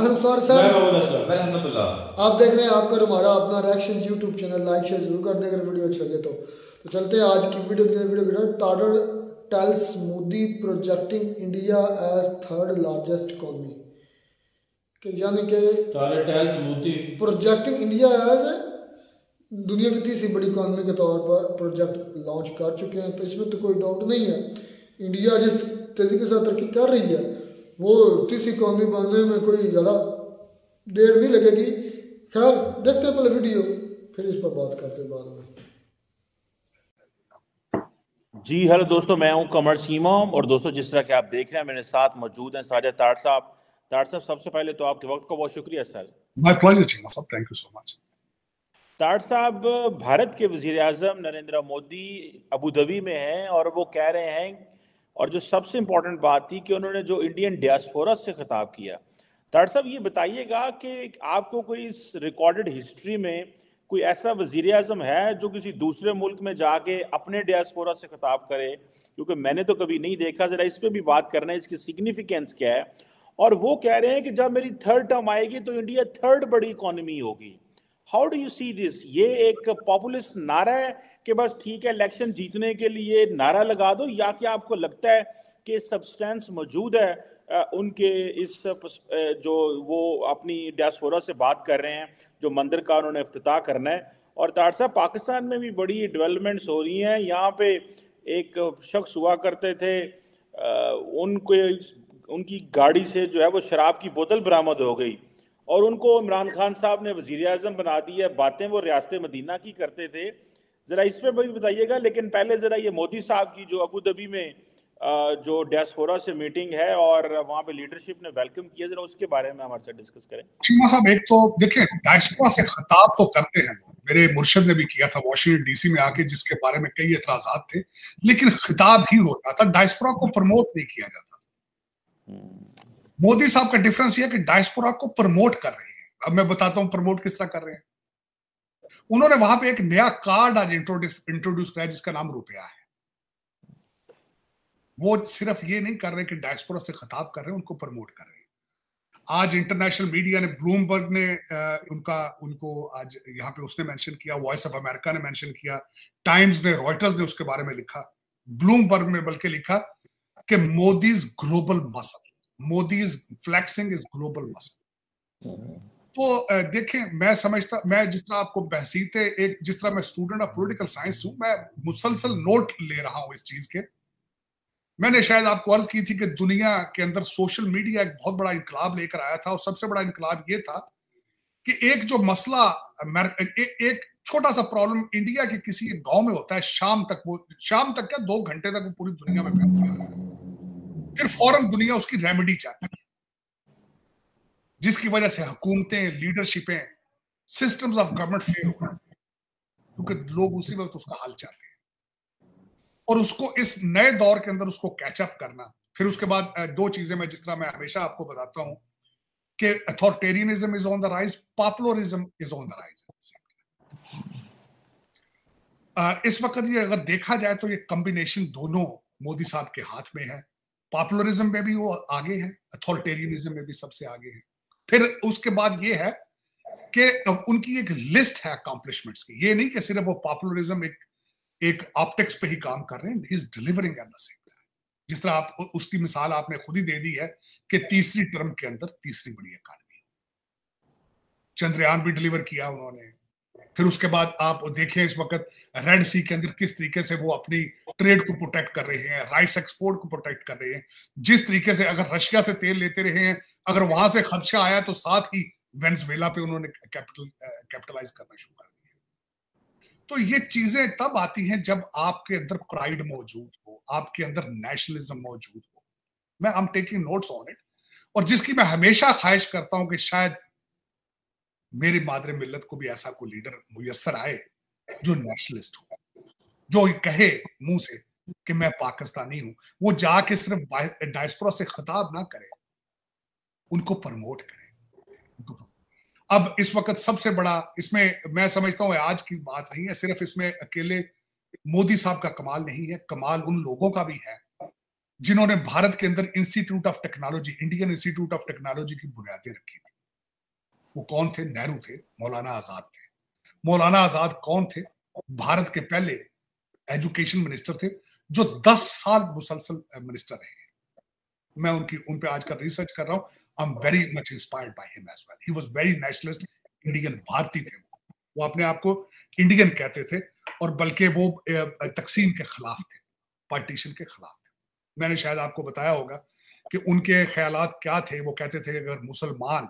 मुख्तार साहब, आप देख रहे हैं आपका हमारा अपना reaction YouTube channel. Like share जरूर कर दें अगर वीडियो अच्छा लगे तो चलते हैं आज की वीडियो। टाडर tells Modi projecting India as third largest economy, यानी कि टाडर tells Modi projecting India as दुनिया की तीसरी बड़ी इकोनॉमी के तौर पर प्रोजेक्ट लॉन्च कर चुके हैं। तो इसमें तो कोई डाउट नहीं है, इंडिया जिस तेजी के साथ तरक्की कर रही है वो तीसरी इकोनॉमी बनने में कोई ज़्यादा देर नहीं लगेगी। खैर देखते हैं पहले वीडियो, फिर इस पर बात करते हैं बाद में। जी हेलो दोस्तों, मैं हूं कमर सीमा और दोस्तों जिस तरह के आप देख रहे हैं मेरे साथ मौजूद हैं साजिद ताड़ साहब। ताड़ साहब, सबसे पहले तो आपके वक्त का बहुत शुक्रिया सर। माय प्लेजर चीमा साहब, थैंक यू सो मच। ताड़ साहब, भारत के वजीर आजम नरेंद्र मोदी अबू धाबी में हैं और वो कह रहे हैं, और जो सबसे इम्पोर्टेंट बात थी कि उन्होंने जो इंडियन डियास्पोरा से खिताब किया। ताड़ साहब ये बताइएगा कि आपको कोई इस रिकॉर्डेड हिस्ट्री में कोई ऐसा वजीर आजम है जो किसी दूसरे मुल्क में जाके अपने डियास्पोरा से खिताब करे? क्योंकि मैंने तो कभी नहीं देखा। ज़रा इस पर भी बात करना है, इसकी सिग्निफिकेंस क्या है। और वो कह रहे हैं कि जब मेरी थर्ड टर्म आएगी तो इंडिया थर्ड बड़ी इकोनॉमी होगी। How do you see this? ये एक पॉपुलिस्ट नारा है कि बस ठीक है इलेक्शन जीतने के लिए नारा लगा दो, या कि आपको लगता है कि सब्सटेंस मौजूद है उनके इस जो वो अपनी डियास्पोरा से बात कर रहे हैं, जो मंदिर का उन्होंने इफ्तिताह करना है? और ताड़ साहब, पाकिस्तान में भी बड़ी डेवलपमेंट्स हो रही हैं। यहाँ पे एक शख्स हुआ करते थे, उनकी गाड़ी से जो है वो शराब की बोतल बरामद हो गई और उनको इमरान खान साहब ने वजीर आजम बना दिया। बातें वो रियासत मदीना की करते थे। ज़रा इस पर भी बताइएगा। लेकिन पहले ज़रा ये मोदी साहब की जो अबू धाबी में जो डियास्पोरा से मीटिंग है और वहाँ पे लीडरशिप ने वेलकम किया, जरा उसके बारे में हमारे साथ डिस्कस करें। चीमा साहब, एक तो देखिए, डियास्पोरा से खिताब तो करते हैं लोग, मेरे मुर्शिद ने भी किया था वॉशिंगटन डीसी में आके, जिसके बारे में कई एतराजात थे, लेकिन खिताब ही होता था, डियास्पोरा को प्रमोट नहीं किया जाता था। मोदी साहब का डिफरेंस यह है कि डियास्पोरा को प्रमोट कर रहे हैं। अब मैं बताता हूं प्रमोट किस तरह कर रहे हैं। उन्होंने वहां पे एक नया कार्ड आज इंट्रोड्यूस किया जिसका नाम रुपया है। वो सिर्फ ये नहीं कर रहे कि डियास्पोरा से खिताब कर रहे हैं, उनको प्रमोट कर रहे हैं। आज इंटरनेशनल मीडिया ने, ब्लूमबर्ग ने उनको आज यहाँ पे उसने मेंशन किया, वॉइस ऑफ अमेरिका ने मेंशन किया, टाइम्स ने, रॉयटर्स ने उसके बारे में लिखा, ब्लूमबर्ग ने बल्कि लिखा कि Modi's global muscle, Modi's flexing is global muscle. तो देखें, मैं जिस तरह आपको बहसीते जिस तरह मैं स्टूडेंट ऑफ पॉलिटिकल साइंस हूं, मैं मुसलसल नोट ले रहा हूं इस चीज के। मैंने शायद आपको अर्ज की थी कि दुनिया के अंदर सोशल मीडिया एक बहुत बड़ा इनकलाब लेकर आया था, और सबसे बड़ा इनकलाब ये था कि एक जो मसला, एक छोटा सा प्रॉब्लम इंडिया के किसी एक गांव में होता है, शाम तक क्या 2 घंटे तक वो पूरी दुनिया में फैलता है, फिर फौरन दुनिया उसकी रेमेडी चाहती है, जिसकी वजह से हुकूमतें, लीडरशिपें, सिस्टम्स ऑफ गवर्नमेंट फेल हो गए, क्योंकि लोग उसी वक्त उसका हल चाहते हैं। और उसको इस नए दौर के अंदर उसको कैचअप करना। फिर उसके बाद 2 चीजें मैं जिस तरह मैं हमेशा आपको बताता हूं कि authoritarianism is on the rise, popularism is on the rise. इस वक्त ये अगर देखा जाए तो ये कॉम्बिनेशन दोनों मोदी साहब के हाथ में है। पॉपुलरिज्म में भी वो आगे है, अथॉरिटेरियनिज्म में भी सबसे आगे है। फिर उसके बाद ये है कि उनकी एक लिस्ट है अकॉम्प्लिशमेंट्स की। ये नहीं कि सिर्फ वो पॉपुलरिज्म एक ऑप्टिक्स पे ही काम कर रहे हैं, he is delivering at the same time. जिस तरह आप उसकी मिसाल आपने खुद ही दे दी है कि तीसरी टर्म के अंदर तीसरी बड़ी इकॉनमी, चंद्रयान भी डिलीवर किया उन्होंने। फिर उसके बाद आप देखें इस वक्त रेड सी के अंदर किस तरीके से वो अपनी ट्रेड को प्रोटेक्ट कर रहे हैं, राइस एक्सपोर्ट को प्रोटेक्ट कर रहे हैं। जिस तरीके से अगर रशिया से तेल लेते रहे हैं, अगर वहां से खदशा आया तो साथ ही वेनेजुएला पे उन्होंने कैपिटलाइज करना शुरू कर दिया। तो ये चीजें तब आती हैं जब आपके अंदर प्राइड मौजूद हो, आपके अंदर नेशनलिज्म मौजूद हो। मैं I am taking notes on it, और जिसकी मैं हमेशा ख्वाहिश करता हूं कि शायद मेरी मादरे मिल्लत को भी ऐसा कोई लीडर मुयस्सर आए जो नेशनलिस्ट हो, जो कहे मुंह से कि मैं पाकिस्तानी हूं। वो जाके सिर्फ डायस्पोरा से खिताब ना करे, उनको प्रमोट करे। अब इस वक्त सबसे बड़ा इसमें मैं समझता हूं आज की बात नहीं है, सिर्फ इसमें अकेले मोदी साहब का कमाल नहीं है, कमाल उन लोगों का भी है जिन्होंने भारत के अंदर institute of technology, Indian institute of technology की बुनियादें रखी थी। वो कौन थे? नेहरू थे, मौलाना आजाद थे। मौलाना आजाद कौन थे? भारत के पहले एजुकेशन मिनिस्टर थे जो 10 साल मुसलसल मिनिस्टर रहे। मैं उन पे आजकल रिसर्च कर रहा हूँ। I am very much inspired by him as well. He was very nationalist, Indian, भारतीय थे। वो अपने आप को इंडियन कहते थे और बल्कि वो तकसीम के खिलाफ थे, पार्टीशन के खिलाफ थे। मैंने शायद आपको बताया होगा कि उनके ख्यालात क्या थे। वो कहते थे कि अगर मुसलमान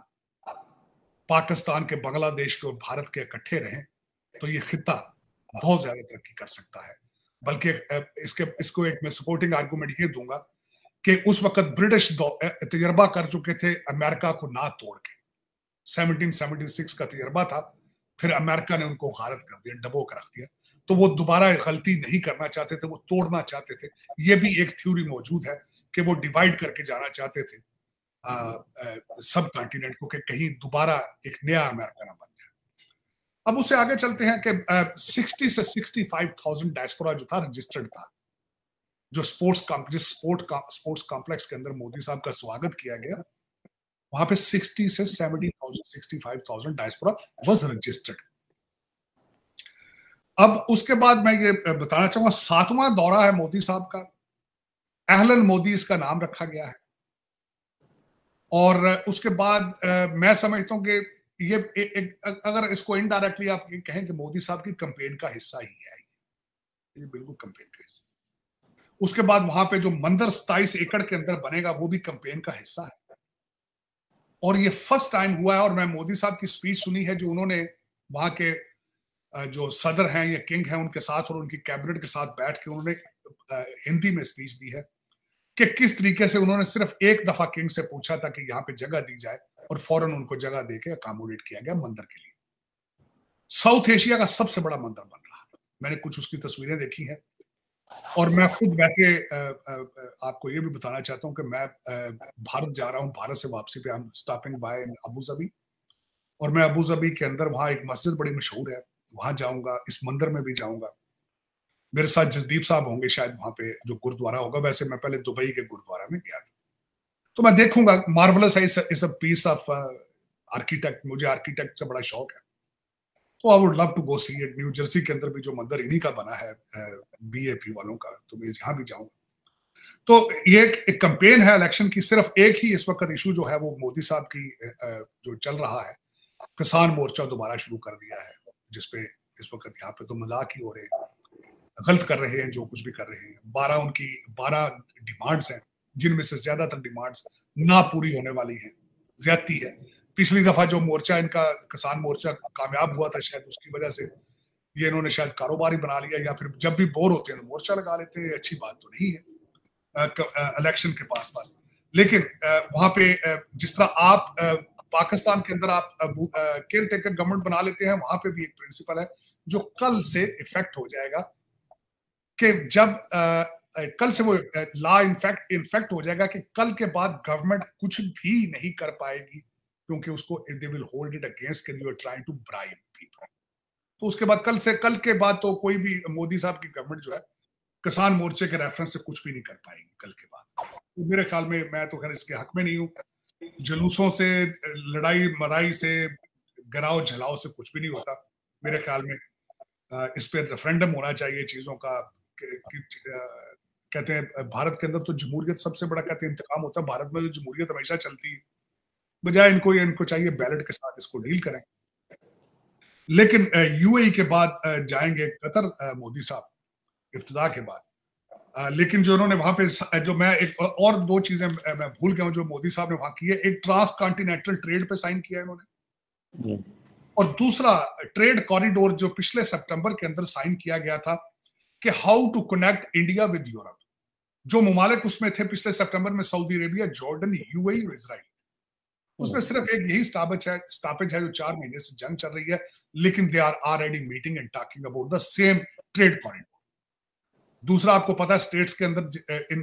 पाकिस्तान के, बांग्लादेश के और भारत के इकट्ठे रहें तो ये खिता बहुत ज्यादा तरक्की कर सकता है। बल्कि इसको एक मैं सपोर्टिंग आर्गुमेंट ये दूंगा कि उस वक्त ब्रिटिश तजर्बा कर चुके थे अमेरिका को ना तोड़ के। 1776 का तजर्बा था, फिर अमेरिका ने उनको गारत कर दिया, डबो कर रख दिया। तो वो दोबारा गलती नहीं करना चाहते थे, वो तोड़ना चाहते थे। ये भी एक थ्योरी मौजूद है कि वो डिवाइड करके जाना चाहते थे सब कॉन्टिनेंट को, कि कहीं दोबारा एक नया अमेरिका ना बन जाए। अब उससे आगे चलते हैं कि 60 से 65,000 डायस्पोरा जो था रजिस्टर्ड था। जो स्पोर्ट्स कॉम्प्लेक्स के अंदर मोदी साहब का स्वागत किया गया, वहां पे 60 से 70,000 65,000 डायस्पोरा वाज रजिस्टर्ड। अब उसके बाद मैं ये बताना चाहूंगा, 7वां दौरा है मोदी साहब का। अहलन मोदी इसका नाम रखा गया है। और उसके बाद मैं समझता हूं कि ये अगर इसको इनडायरेक्टली आप ये कहें कि मोदी साहब की कैंपेन का हिस्सा ही है, ये बिल्कुल कैंपेन का हिस्सा। उसके बाद वहां पे जो मंदिर 27 एकड़ के अंदर बनेगा वो भी कैंपेन का हिस्सा है। और ये फर्स्ट टाइम हुआ है। और मैं मोदी साहब की स्पीच सुनी है जो उन्होंने वहां के जो सदर हैं या किंग हैं उनके साथ और उनकी कैबिनेट के साथ बैठ के उन्होंने हिंदी में स्पीच दी है कि किस तरीके से उन्होंने सिर्फ एक दफा किंग से पूछा था कि यहाँ पे जगह दी जाए और फौरन उनको जगह देके अकोमोडेट किया गया मंदिर के लिए। साउथ एशिया का सबसे बड़ा मंदिर बन रहा है। मैंने कुछ उसकी तस्वीरें देखी हैं और मैं खुद वैसे आपको ये भी बताना चाहता हूँ कि मैं भारत जा रहा हूँ। भारत से वापसी पे I am stopping by in Abu Dhabi और मैं अबू धाबी के अंदर वहाँ एक मस्जिद बड़ी मशहूर है, वहां जाऊंगा, इस मंदिर में भी जाऊंगा। मेरे साथ जसदीप साहब होंगे शायद वहां पे जो गुरुद्वारा होगा। वैसे मैं पहले दुबई के गुरुद्वारा में गया था तो मैं देखूंगा। मार्वलस है, is a piece of architect. मुझे आर्किटेक्ट का बड़ा शौक है तो I would love to go see it. New Jersey के अंदर भी जो मंदिर इन्हीं का बना है बीएपी वालों का, तो मैं यहाँ भी जाऊंगा। तो ये एक कैंपेन है इलेक्शन की। सिर्फ एक ही इस वक्त इशू जो है वो मोदी साहब की जो चल रहा है, किसान मोर्चा दोबारा शुरू कर दिया है, जिसपे इस वक्त यहाँ पे तो मजाक ही हो रहे हैं, गलत कर रहे हैं जो कुछ भी कर रहे हैं। 12 डिमांड्स हैं जिनमें से ज्यादातर डिमांड्स ना पूरी होने वाली हैं, ज्यादती है। पिछली दफा जो मोर्चा इनका किसान मोर्चा कामयाब हुआ था, शायद उसकी वजह से ये इन्होंने शायद कारोबार ही बना लिया, या फिर जब भी बोर होते हैं तो मोर्चा लगा लेते हैं। अच्छी बात तो नहीं है इलेक्शन के पास। लेकिन वहां पे जिस तरह आप पाकिस्तान के अंदर आप केयर टेकर गवर्नमेंट बना लेते हैं, वहां पे भी एक प्रिंसिपल है जो कल से इफेक्ट हो जाएगा कि जब कल से वो लॉ इनफेक्ट हो जाएगा कि कल के बाद गवर्नमेंट कुछ भी नहीं कर पाएगी, क्योंकि उसको they will hold it against you are trying to bribe people. तो उसके बाद कल के बाद तो कोई भी मोदी साहब की गवर्नमेंट जो है किसान मोर्चे के रेफरेंस से कुछ भी नहीं कर पाएगी कल के बाद। तो मेरे ख्याल में, मैं तो खैर इसके हक में नहीं हूँ। जुलूसों से, लड़ाई मराई से, गिराव झलाव से कुछ भी नहीं होता। मेरे ख्याल में इस पे रेफरेंडम होना चाहिए चीजों का। कहते हैं भारत के अंदर तो जमहूरियत सबसे बड़ा कहते हैं इंतकाम होता है। भारत में तो जमहूरियत हमेशा चलती है, बजाय इनको चाहिए बैलेट के साथ इसको डील करें। लेकिन यूएई के बाद जाएंगे कतर मोदी साहब इफ्तिताह के बाद। लेकिन जो उन्होंने वहां पे जो मैं एक और दो चीजें मैं भूल गया हूं जो मोदी साहब ने वहां की है। एक ट्रांस कॉन्टिनेंटल ट्रेड पे साइन किया इन्होंने, और दूसरा ट्रेड कॉरिडोर जो पिछले सितंबर के अंदर साइन किया गया था कि how to connect India with Europe. जो ममालिक उसमें थे पिछले सितंबर में, सऊदी अरेबिया, जॉर्डन, यूएई और इजराइल। उसमें सिर्फ एक यही स्टॉपेज है जो 4 महीने से जंग चल रही है, लेकिन they are already meeting and talking about the same trade corridor. दूसरा, आपको पता है स्टेट्स के अंदर इन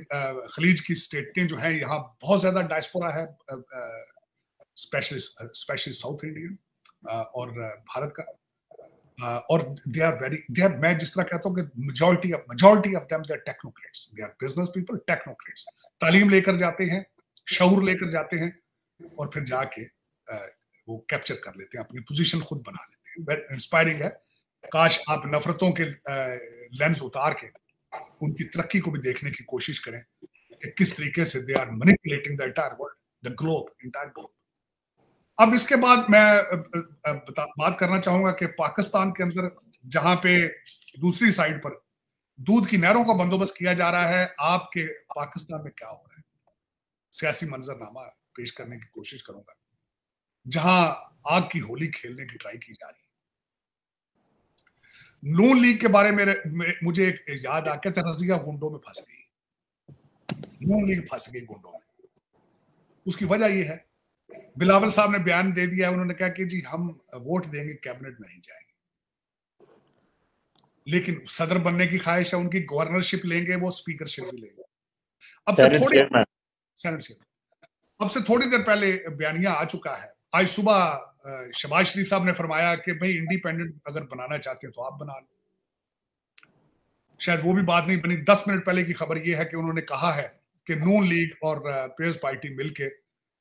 खलीज की स्टेटें जो हैं, यहाँ बहुत ज्यादा डायस्पोरा है, स्पेशली साउथ इंडियन और भारत का। और मैं जिस तरह कहता हूँ कि majority of them they are technocrats, they are business people, technocrats. तालीम लेकर जाते हैं, शऊर लेकर जाते हैं और फिर जाके वो कैप्चर कर लेते हैं, अपनी पोजीशन खुद बना लेते हैं। इंस्पायरिंग है। काश आप नफरतों के लेंस उतार के उनकी तरक्की को भी देखने की कोशिश करें कि किस तरीके से they are manipulating the entire world, the globe, entire globe. अब इसके बाद मैं बात करना चाहूंगा कि पाकिस्तान के अंदर जहां पे दूसरी साइड पर दूध की नहरों का बंदोबस्त किया जा रहा है, आपके पाकिस्तान में क्या हो रहा है, सियासी मंजरनामा पेश करने की कोशिश करूंगा, जहां आग की होली खेलने की ट्राई की जा रही है। नून लीग के बारे में मुझे एक याद आ गया था, रजिया गुंडों में फंस गई, नून लीग फंस गई गुंडों में। उसकी वजह यह है, बिलावल साहब ने बयान दे दिया, उन्होंने कहा कि जी हम वोट देंगे, कैबिनेट में नहीं जाएंगे, लेकिन सदर बनने की ख्वाहिश है उनकी, गवर्नरशिप लेंगे, वो स्पीकरशिप भी लेंगे। अब से थोड़ी देर पहले बयानिया आ चुका है। आज सुबह शहबाज शरीफ साहब ने फरमाया कि भाई इंडिपेंडेंट अगर बनाना चाहते हैं तो आप बना लो। शायद वो भी बात नहीं बनी। 10 मिनट पहले की खबर ये है कि उन्होंने कहा है कि नून लीग और पीपल्स पार्टी मिलके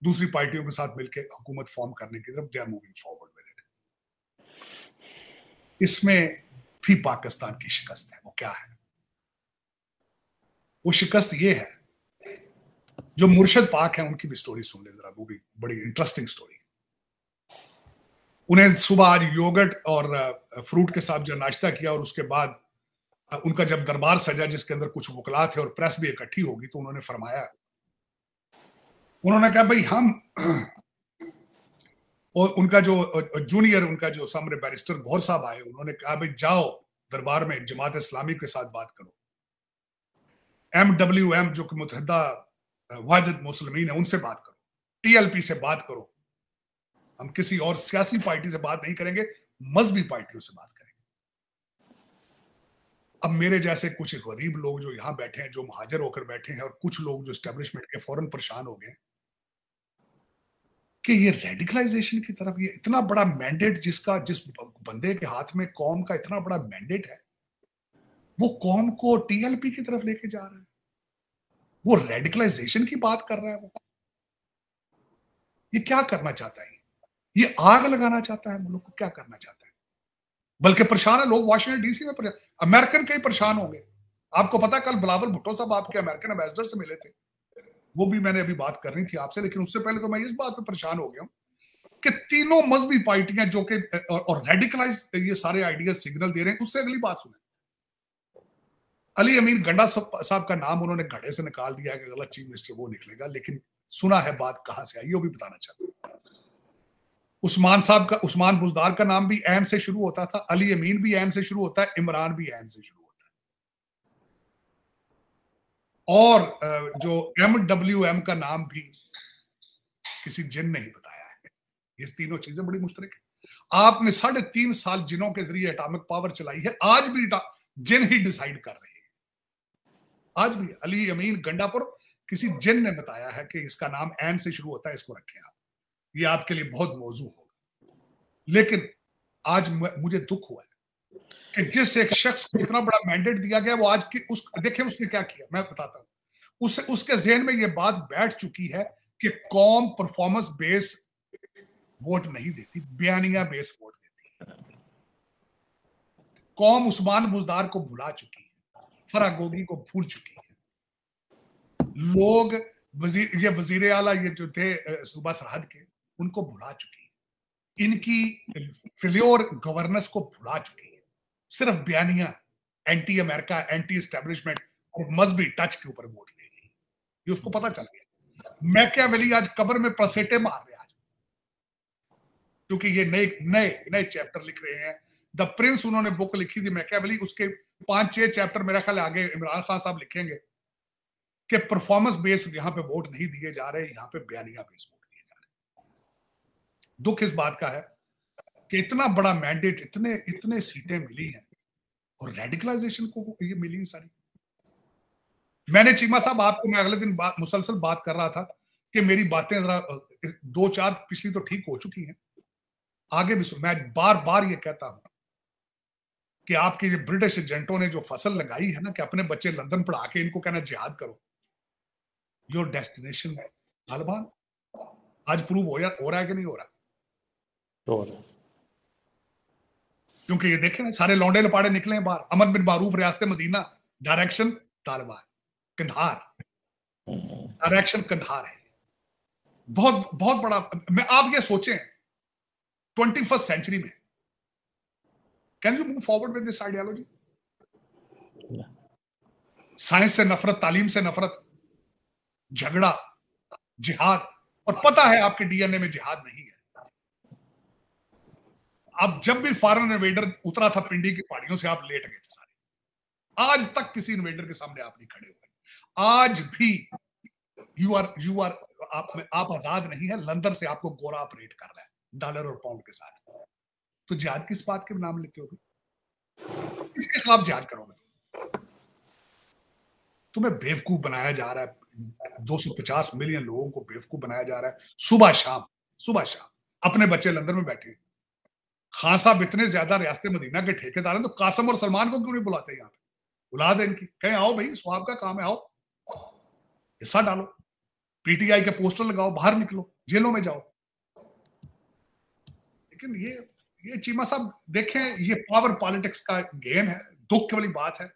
दूसरी पार्टियों के साथ मिलके हुकूमत फॉर्म करने की तरफ they are moving forward with it. इसमें भी पाकिस्तान की शिकस्त है। वो क्या है? वो शिकस्त ये है, जो मुर्शद पाक है उनकी भी स्टोरी सुन ले जरा, वो भी बड़ी इंटरेस्टिंग स्टोरी। उन्हें सुबह आज योगर्ट और फ्रूट के साथ जो नाश्ता किया, और उसके बाद उनका जब दरबार सजा जिसके अंदर कुछ वकला थे और प्रेस भी इकट्ठी होगी, तो उन्होंने फरमाया, उन्होंने कहा भाई हम, और उनका जो जूनियर, उनका जो सामने बैरिस्टर गौर साहब आए, उन्होंने कहा भाई जाओ दरबार में जमात इस्लामी के साथ बात करो, MWM जो कि मुत्तहिदा वाहिदत मुस्लिमीन है उनसे बात करो, TLP से बात करो, हम किसी और सियासी पार्टी से बात नहीं करेंगे, मजहबी पार्टियों से बात करेंगे। अब मेरे जैसे कुछ गरीब लोग जो यहां बैठे हैं, जो मुहाजिर होकर बैठे हैं, और कुछ लोग जो एस्टेब्लिशमेंट के फौरन परेशान हो गए कि ये रेडिकलाइजेशन की तरफ, ये इतना बड़ा मैंडेट जिस बंदे के हाथ में कौम का इतना बड़ा मैंडेट है, वो कौम को TLP की तरफ लेके जा रहा है, वो रेडिकलाइजेशन की बात कर रहा है। वो ये क्या करना चाहता है? ये आग लगाना चाहता है मुल्क को, क्या करना चाहता है? बल्कि परेशान है लोग वाशिंगटन DC में, अमेरिकन के ही परेशान होंगे। आपको पता, कल बिलावल भुट्टो साहब आपके अमेरिकन एम्बेसडर से मिले थे, वो भी मैंने अभी बात करनी थी आपसे, लेकिन उससे पहले तो मैं इस बात पे परेशान हो गया हूं कि तीनों मजहबी पार्टियां जो कि और रेडिकलाइज ये सारे आइडिया सिग्नल दे रहे हैं। उससे अगली बात सुने, अली अमीन गंडा साहब का नाम उन्होंने घड़े से निकाल दिया कि अगला चीफ मिनिस्टर वो निकलेगा, लेकिन सुना है बात कहां से आई, वो भी बताना चाहता हूं। उस्मान बुजदार का नाम भी एन से शुरू होता था, अली अमीन भी एन से शुरू होता है, इमरान भी एन से शुरू होता है, और जो MWM का नाम भी किसी जिन ने ही बताया है। ये तीनों चीजें बड़ी मुश्तरक है। आपने 3.5 साल जिनों के जरिए एटॉमिक पावर चलाई है, आज भी जिन ही डिसाइड कर रहे हैं। आज भी अली अमीन गंडापुर किसी जिन ने बताया है कि इसका नाम एन से शुरू होता है, इसको रखें आप, ये आपके लिए बहुत मौजू होगा। लेकिन आज मुझे दुख हुआ है कि जिस एक शख्स को इतना बड़ा मैंडेट दिया गया, वो आज की देखें उसने क्या किया, मैं बताता हूं। उसके ज़हन में ये बात बैठ चुकी है कि कौम परफॉर्मेंस बेस वोट नहीं देती, बयानिया बेस वोट देती है। कौम उस्मान बुजदार को भुला चुकी है, फरागोगी को भूल चुकी है। लोग वजीर आला ये जो थे सूबा सरहद के, उनको भुला चुकी है। इनकी फेल्योर गवर्नेंस को भुला चुकी है। सिर्फ बयानिया, एंटी अमेरिका, एंटी एस्टेब्लिशमेंट और मजहबी टच के ऊपर वोट दे रही है। ये उसको पता चल गया। मैकियावेली आज कब्र में पसेटे मार रहे आज, क्योंकि ये नए चैप्टर लिख रहे हैं। द प्रिंस उन्होंने बुक लिखी थी मैकियावेली, उसके 5-6 चैप्टर मेरा ख्याल आगे इमरान खान साहब लिखेंगे कि परफॉर्मेंस बेस यहां पे वोट नहीं दिए जा रहे, यहां पे बयानिया बेस वोट दिए जा रहे। दुख इस बात का है कि इतना बड़ा मैंडेट, इतने सीटें मिली हैं और रेडिकलाइजेशन को ये मिली सारी। मैंने चीमा साहब, आपको मैं अगले दिन मुसलसल बात कर रहा था कि मेरी बातें जरा 2-4 पिछली तो ठीक हो चुकी हैं, आगे भी मैं बार बार ये कहता हूं कि आपके ये ब्रिटिश एजेंटों ने जो फसल लगाई है ना, कि अपने बच्चे लंदन पढ़ा के इनको कहना जिहाद करो, योर डेस्टिनेशन तालिबान, आज प्रूव हो रहा है कि नहीं हो रहा? क्योंकि ये देखें ना, सारे लौंडे लपाड़े निकले हैं बाहर। अमर बिन मारूफ रियासत Medina, direction Taliban, Kandahar, direction Kandahar है। बहुत बहुत बड़ा। मैं आप ये सोचें 21st सेंचुरी में can you move forward with this ideology? Science से नफरत, तालीम से नफरत, झगड़ा, जिहाद, और पता है आपके डीएनए में जिहाद नहीं है। आप जब भी फॉरेन इन्वेडर उतरा था पिंडी की पहाड़ियों से, आप लेट गए थे सारे। आज तक किसी इन्वेडर के सामने आप नहीं खड़े हुए। आज भी यू आर आप आजाद नहीं है। लंदन से आपको गोरा ऑपरेट कर रहा है डॉलर और पाउंड के साथ। तो जिहाद किस बात के नाम लेते हो? किसके खिलाफ जिहाद करोगे? तुम्हें बेवकूफ बनाया जा रहा है। 250 मिलियन लोगों को बेवकूफ बनाया जा रहा है। सुबह शाम अपने बच्चे लंदन में बैठे। खान साहब इतने ज्यादा रियासत मदीना के ठेकेदार हैं, तो कासम और सलमान को क्यों नहीं बुलाते? यहाँ पे बुला दे इनकी, कहें आओ भाई, स्वाब का काम है, आओ हिस्सा डालो, पीटीआई के पोस्टर लगाओ, बाहर निकलो, जेलों में जाओ। लेकिन ये चीमा साहब देखें, ये पावर पॉलिटिक्स का गेम है। दुख वाली बात है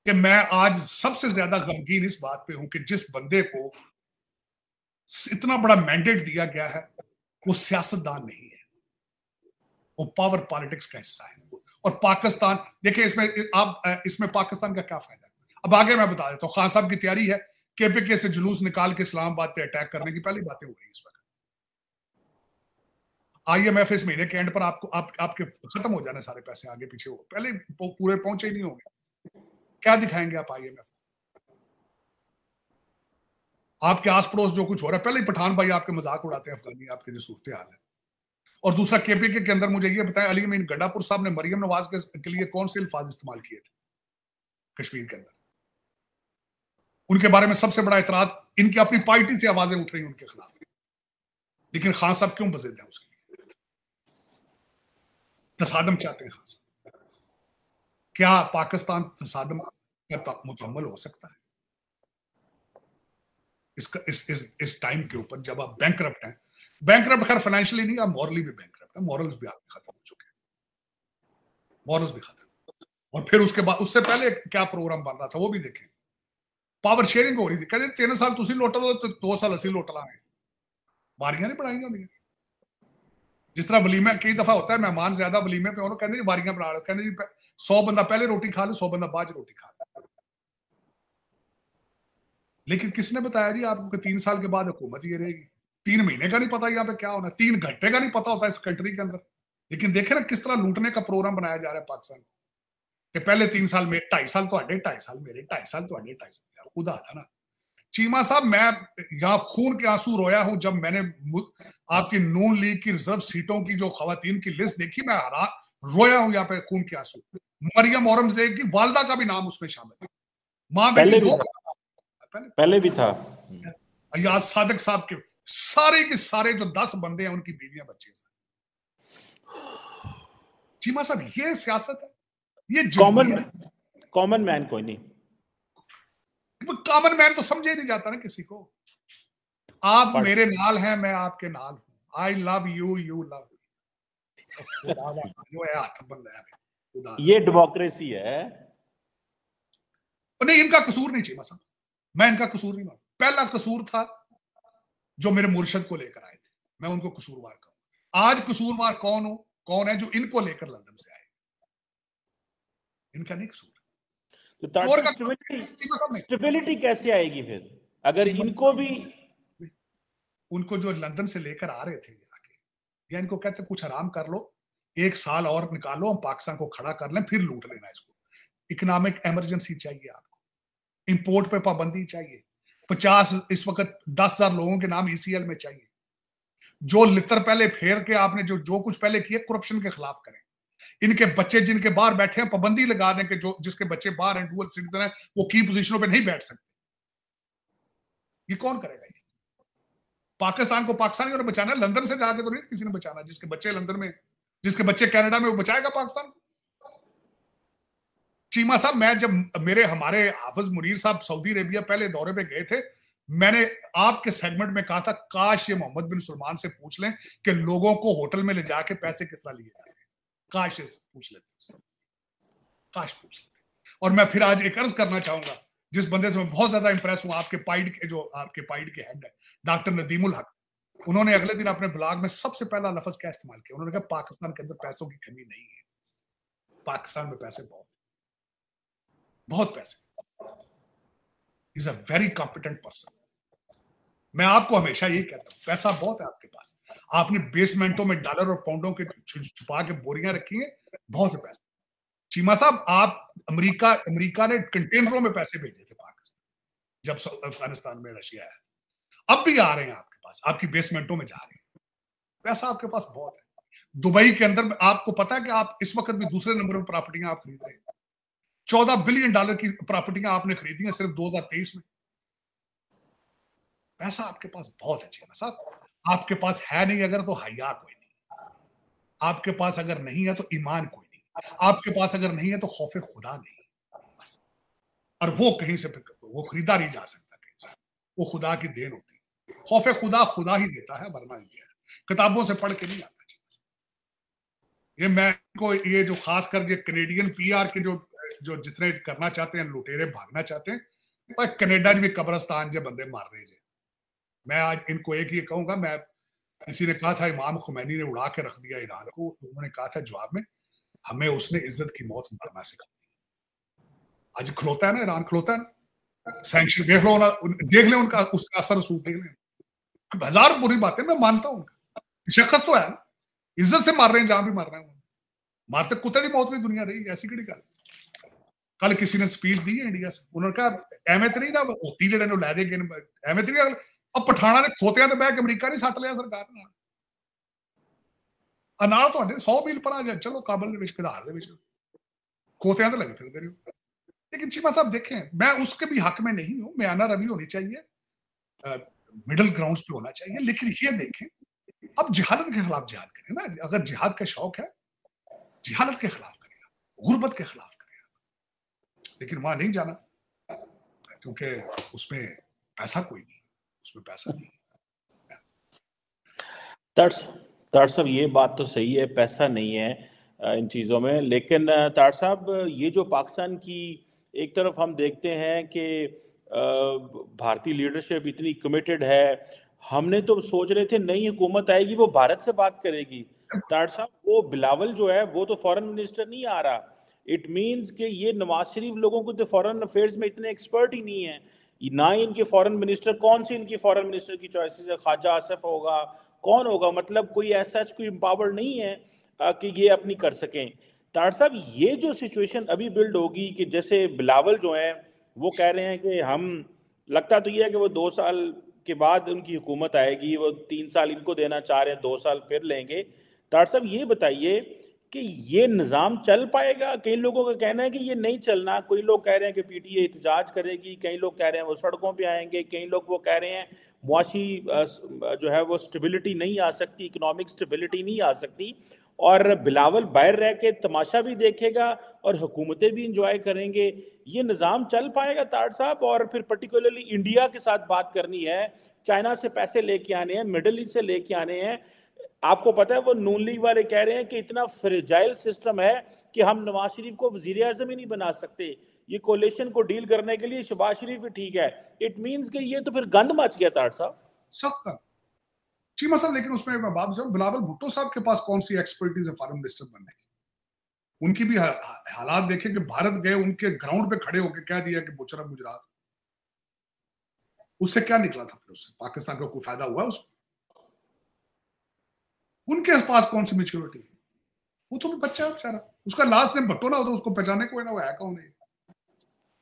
कि मैं आज सबसे ज्यादा गमगीन इस बात पे हूं कि जिस बंदे को इतना बड़ा मैंडेट दिया गया है वो सियासतदान नहीं है, वो पावर पॉलिटिक्स का हिस्सा है। और पाकिस्तान देखिए, इसमें पाकिस्तान का क्या फायदा है? अब आगे मैं बता देता हूँ। खान साहब की तैयारी है केपीके से जुलूस निकाल के इस्लामाबाद पे अटैक करने की। पहली बातें हो रही है इस वक्त। IMF इस महीने के एंड पर आपके खत्म हो जाने सारे पैसे, आगे पीछे हो, पहले पूरे पहुंचे ही नहीं होंगे। क्या दिखाएंगे आप IMF? आपके आस पड़ोस जो कुछ हो रहा है, पहले ही पठान भाई आपके मजाक उड़ाते हैं अफगानी, आपके जो सूरत हाल है। और दूसरा, केपीके के अंदर मुझे ये बताएं, अली अमीन गंडापुर साहब ने मरियम नवाज के लिए कौन से अल्फाज इस्तेमाल किए थे कश्मीर के अंदर? उनके बारे में सबसे बड़ा एतराज, इनकी अपनी पार्टी से आवाजें उठ रही हैं उनके खिलाफ, लेकिन खान साहब क्यों बज़िद हैं उसके लिए? तसादम चाहते हैं खान साहब। क्या पाकिस्तान तसादम का मुकम्मल हो सकता है इस टाइम के ऊपर, जब आप बैंकरप्ट हैं? बैंकरप्ट खैर फाइनेंशियली नहीं, आप मॉरली भी बैंकरप्ट है। मॉरल्स भी आपके खत्म हो चुके हैं, मॉरल्स भी खत्म। और फिर उसके बाद, उससे पहले क्या प्रोग्राम बन रहा था वो भी देखें। पावर शेयरिंग हो रही थी, कहते 3 साल तुसी लोटल हो तो 2 साल असी लोट लांगे। बारियां नहीं बनाई होंगी। जिस तरह वलीमे कई दफा होता है, मेहमान ज्यादा वलीमे पे हो, कहते जी बारियां बना लो, कहते जी 100 बंदा पहले रोटी खा ले, 100 बंदा बाद रोटी खा ले। लेकिन किसने बताया जी आपको कि 3 साल के बाद हुकूमत ये रहेगी? 3 महीने का नहीं पता यहाँ पे क्या होना, 3 घंटे का नहीं पता होता इस कंट्री के अंदर। लेकिन देखे ना किस तरह लूटने का प्रोग्राम बनाया जा रहा है पाकिस्तान के पहले 3 साल में 2.5 साल तो 2.5 साल मेरे, 2.5 साल तो 2.5 साल। खुदा था ना चीमा साहब, मैं यहाँ खून के आंसू रोया हूं जब मैंने आपकी नून लीग की रिजर्व सीटों की जो खवातीन की लिस्ट देखी। मैं रोया हूं यहाँ पे खून के आंसू। मरियम औरंगजेब की वालदा का भी नाम उसमें शामिल है। मां बेटी पहले भी था। अयाज सादिक साहब के सारे के सारे जो 10 बंदे हैं उनकी बीवियां बच्चे। चीमा साहब ये सियासत है, ये कॉमन मैन कोई नहीं। कॉमन मैन तो समझे नहीं जाता ना किसी को। आप मेरे नाल हैं, मैं आपके नाल हूं। I love you, you love जो है हाथ बन रहा है। ये डेमोक्रेसी है। नहीं, इनका कसूर नहीं चीमा साहब, मैं इनका कसूर नहीं मानता। पहला कसूर था जो मेरे मुर्शद को लेकर आए थे, मैं उनको कसूरवार कहूं। आज कसूरवार कौन है? जो इनको लेकर लंदन से आए। इनका नहीं कसूर। तो स्टेबिलिटी कैसे आएगी फिर अगर इनको भी? उनको जो लंदन से लेकर आ रहे थे आके, या इनको कहते कुछ आराम कर लो, 1 साल और निकालो, हम पाकिस्तान को खड़ा कर लें, फिर लूट लेना इसको। इकोनॉमिक इमरजेंसी चाहिए आपको, इंपोर्ट पे पाबंदी चाहिए। 50 इस वक्त 10,000 लोगों के नाम ECL में चाहिए। जो लितर पहले फेर के आपने जो कुछ पहले किया, करप्शन के खिलाफ करें। इनके बच्चे जिनके बाहर बैठे हैं, पाबंदी लगा दें कि जो जिसके बच्चे बाहर हैं, डुअल सिटीजन है, वो की पोजीशनों पे नहीं बैठ सकते। ये कौन करेगा? ये पाकिस्तान को पाकिस्तानियों ने बचाना है, लंदन से जाके तो नहीं किसी ने बचाना। जिसके बच्चे लंदन में, जिसके बच्चे कनाडा में, वो बचाएगा पाकिस्तान को? चीमा साहब, मैं जब हमारे हाफिज मुनीर साहब सऊदी अरेबिया पहले दौरे पे गए थे, मैंने आपके सेगमेंट में कहा था काश ये मोहम्मद बिन सलमान से पूछ लें कि लोगों को होटल में ले जाके पैसे किस तरह लिए जाते हैं, काश पूछ लेते उससे, काश पूछ लेते। और मैं फिर आज एक अर्ज करना चाहूंगा, जिस बंदे से मैं बहुत ज्यादा इंप्रेस हूं, आपके पाइड के, जो आपके पाइड के हेड है डॉक्टर नदीमुल हक, उन्होंने अगले दिन अपने ब्लॉग में सबसे पहला लफ्ज क्या इस्तेमाल किया, उन्होंने कहा पाकिस्तान के अंदर पैसों की कमी नहीं है, पाकिस्तान में पैसे बहुत पैसे, is a very competent person. मैं आपको हमेशा यही कहता हूं, पैसा बहुत है आपके पास, आपने बेसमेंटों में डॉलर और पाउंडों के छुपा के बोरियां रखी हैं, बहुत है पैसा। चीमा साहब, आप अमेरिका ने कंटेनरों में पैसे भेजे थे पाकिस्तान जब अफगानिस्तान में रशिया आया, अब भी आ रहे हैं आपके पास, आपकी बेसमेंटों में जा रहे हैं, पैसा आपके पास बहुत है। दुबई के अंदर आपको पता है कि आप इस वक्त भी दूसरे नंबर पर प्रॉपर्टियां आप खरीद रहे हैं, $14 बिलियन की प्रॉपर्टियां आपने खरीदी हैं सिर्फ 2023 में। पैसा आपके पास बहुत है चीमा साहब, आपके पास है नहीं अगर तो हया कोई नहीं, आपके पास अगर नहीं है तो ईमान कोई नहीं, आपके पास अगर नहीं है तो खौफे खुदा नहीं, बस। और वो कहीं से वो खरीदा नहीं जा सकता कहीं से, वो खुदा की देन होती है, खौफे खुदा खुदा ही देता है, वरना ये है किताबों से पढ़ के नहीं आता। ये मैं को ये जो खास करके कनेडियन पीआर के जो जितने करना चाहते हैं, लुटेरे भागना चाहते हैं, पर कनेडा में कब्रस्तान जो बंदे मार रहे हैं। मैं आज इनको एक ही कहूंगा, मैं किसी ने कहा था इमाम खुमैनी ने उड़ा के रख दिया ईरान को, उन्होंने कहा था जवाब में, हमें उसने इज्जत की मौत मरना सिखा दी। आज खलोता है ना ईरान, खलोता है ना, सैंक्शन देख लो ना, देख ले उनका उसका असर रसूख देख ले, हजार बुरी बातें मैं मानता हूं, उनका शख्स तो है ना, इज्जत से मार रहे हैं जहां भी मार रहे हैं, मारते कुत्ते की मौत भी दुनिया रही, ऐसी कड़ी गल। कल किसी ने स्पीच दी है इंडिया से, उन्होंने कहा एवं तो नहीं ना होती जेडे लै दे गए, एवं तो नहीं, अब पठाना ने खोतिया तो बह के अमरीका नहीं सट लिया सरकार ने, नाल तुहाडे 100 मील पर आ जाए, चलो काबल दे विच कधार दे विच खोतिया तो लगे फिरदे रहो। लेकिन चीमा साहब देखें, मैं उसके भी हक में नहीं हूं, म्याना रवि होनी चाहिए, मिडिल ग्राउंड्स पे होना चाहिए, लेकिन ये देखें अब जिहालत के खिलाफ जिहाद करें ना, अगर जिहाद का शौक है जिहालत के खिलाफ करेगा, गुर्बत के खिलाफ करेगा, लेकिन वहां नहीं जाना क्योंकि उसमें पैसा कोई नहीं, उसमें पैसा नहीं। ताड़ साहब ये बात तो सही है, पैसा नहीं है इन चीज़ों में, लेकिन ताड़ साहब ये जो पाकिस्तान की एक तरफ हम देखते हैं कि भारतीय लीडरशिप इतनी कमिटेड है, हमने तो सोच रहे थे नई हुकूमत आएगी वो भारत से बात करेगी। ताड़ साहब वो बिलावल जो है वो तो फॉरेन मिनिस्टर नहीं आ रहा, इट मीन्स कि ये नवाज शरीफ लोगों को तो फॉरेन अफेयर्स में इतने एक्सपर्ट ही नहीं है, ना ही इनके फॉरेन मिनिस्टर, कौन सी इनकी फॉरेन मिनिस्टर की चॉइसेस है, ख्वाजा आसिफ होगा, कौन होगा, मतलब कोई ऐसा कोई एम्पावर्ड नहीं है कि ये अपनी कर सकें। ताड़ साहब ये जो सिचुएशन अभी बिल्ड होगी कि जैसे बिलावल जो है वो कह रहे हैं कि हम, लगता तो ये है कि वो 2 साल के बाद उनकी हुकूमत आएगी, वो 3 साल इनको देना चाह रहे हैं, 2 साल फिर लेंगे। ताड़ साहब ये बताइए कि ये निज़ाम चल पाएगा? कई लोगों का कहना है कि ये नहीं चलना, कोई लोग कह रहे हैं कि पीटीए एहतजाज करेगी, कई लोग कह रहे हैं वो सड़कों पे आएंगे, कई लोग वो कह रहे हैं मुआशी जो है वो स्टेबिलिटी नहीं आ सकती, इकोनॉमिक स्टेबिलिटी नहीं आ सकती, और बिलावल बाहर रह के तमाशा भी देखेगा और हुकूमतें भी इंजॉय करेंगे। ये निज़ाम चल पाएगा ताड़ साहब? और फिर पर्टिकुलरली इंडिया के साथ बात करनी है, चाइना से पैसे लेके आने हैं, मिडल ईस्ट से लेके आने हैं, आपको पता है वो नून लीग वाले कह रहे हैं कि इतना फ्रेजाइल सिस्टम है कि हम नवाज शरीफ को वजीर आजम ही नहीं बना सकते, ये कोलेशन को डील करने के लिए शहबाज शरीफ भी ठीक है। इट मींस कि ये तो फिर गंद मच गया ताड़ साहब, सख्त का चीमा साहब। लेकिन उसमें मैं बात बताऊं, बिलावल भुट्टो साहब के पास कौन सी एक्सपर्टीज है फॉरेन मिनिस्टर बनने की? उनकी भी हालात देखे कि भारत गए, उनके ग्राउंड पे खड़े होकर कह दिया कि बुचरा गुजरात, उससे क्या निकला था? फिर उससे पाकिस्तान को कोई फायदा हुआ उसको? उनके पास कौन सी मेच्योरिटी है? वो तो बच्चा है बेचारा, उसका लास्ट नेम भट्टो ना हो तो उसको पहचाने कोई ना, वो है कौन है?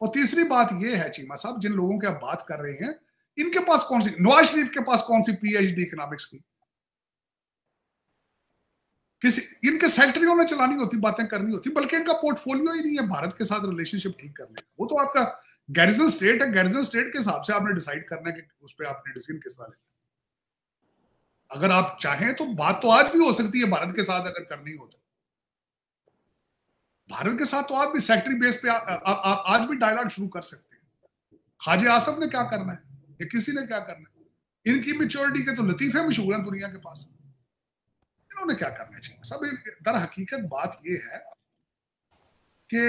और तीसरी बात ये है चीमा साहब, जिन लोगों की आप बात कर रहे हैं, इनके पास कौन सी, नवाज शरीफ के पास कौन सी पीएचडी इकोनॉमिक्स की? किसी इनके सेक्रेटरियों में चलानी होती, बातें करनी होती, बल्कि इनका पोर्टफोलियो ही नहीं है भारत के साथ रिलेशनशिप ठीक करने का। वो तो आपका गैरिजन स्टेट है, गैरिजन स्टेट के हिसाब से आपने डिसाइड करना है कि उस पर आपने डिसीजन किस तरह लेना। अगर आप चाहें तो बात तो आज भी हो सकती है भारत के साथ, अगर करनी हो तो भारत के साथ तो आप भी सेक्रेटरी बेस पे आज भी डायलॉग शुरू कर सकते हैं। ख्वाजा आसिफ ने क्या करना है? ये किसी ने क्या करना है? इनकी मैच्योरिटी के तो लतीफे मशहूर हैं दुनिया के पास, इन्होंने क्या करना चाहिए? सब दर हकीकत बात ये है कि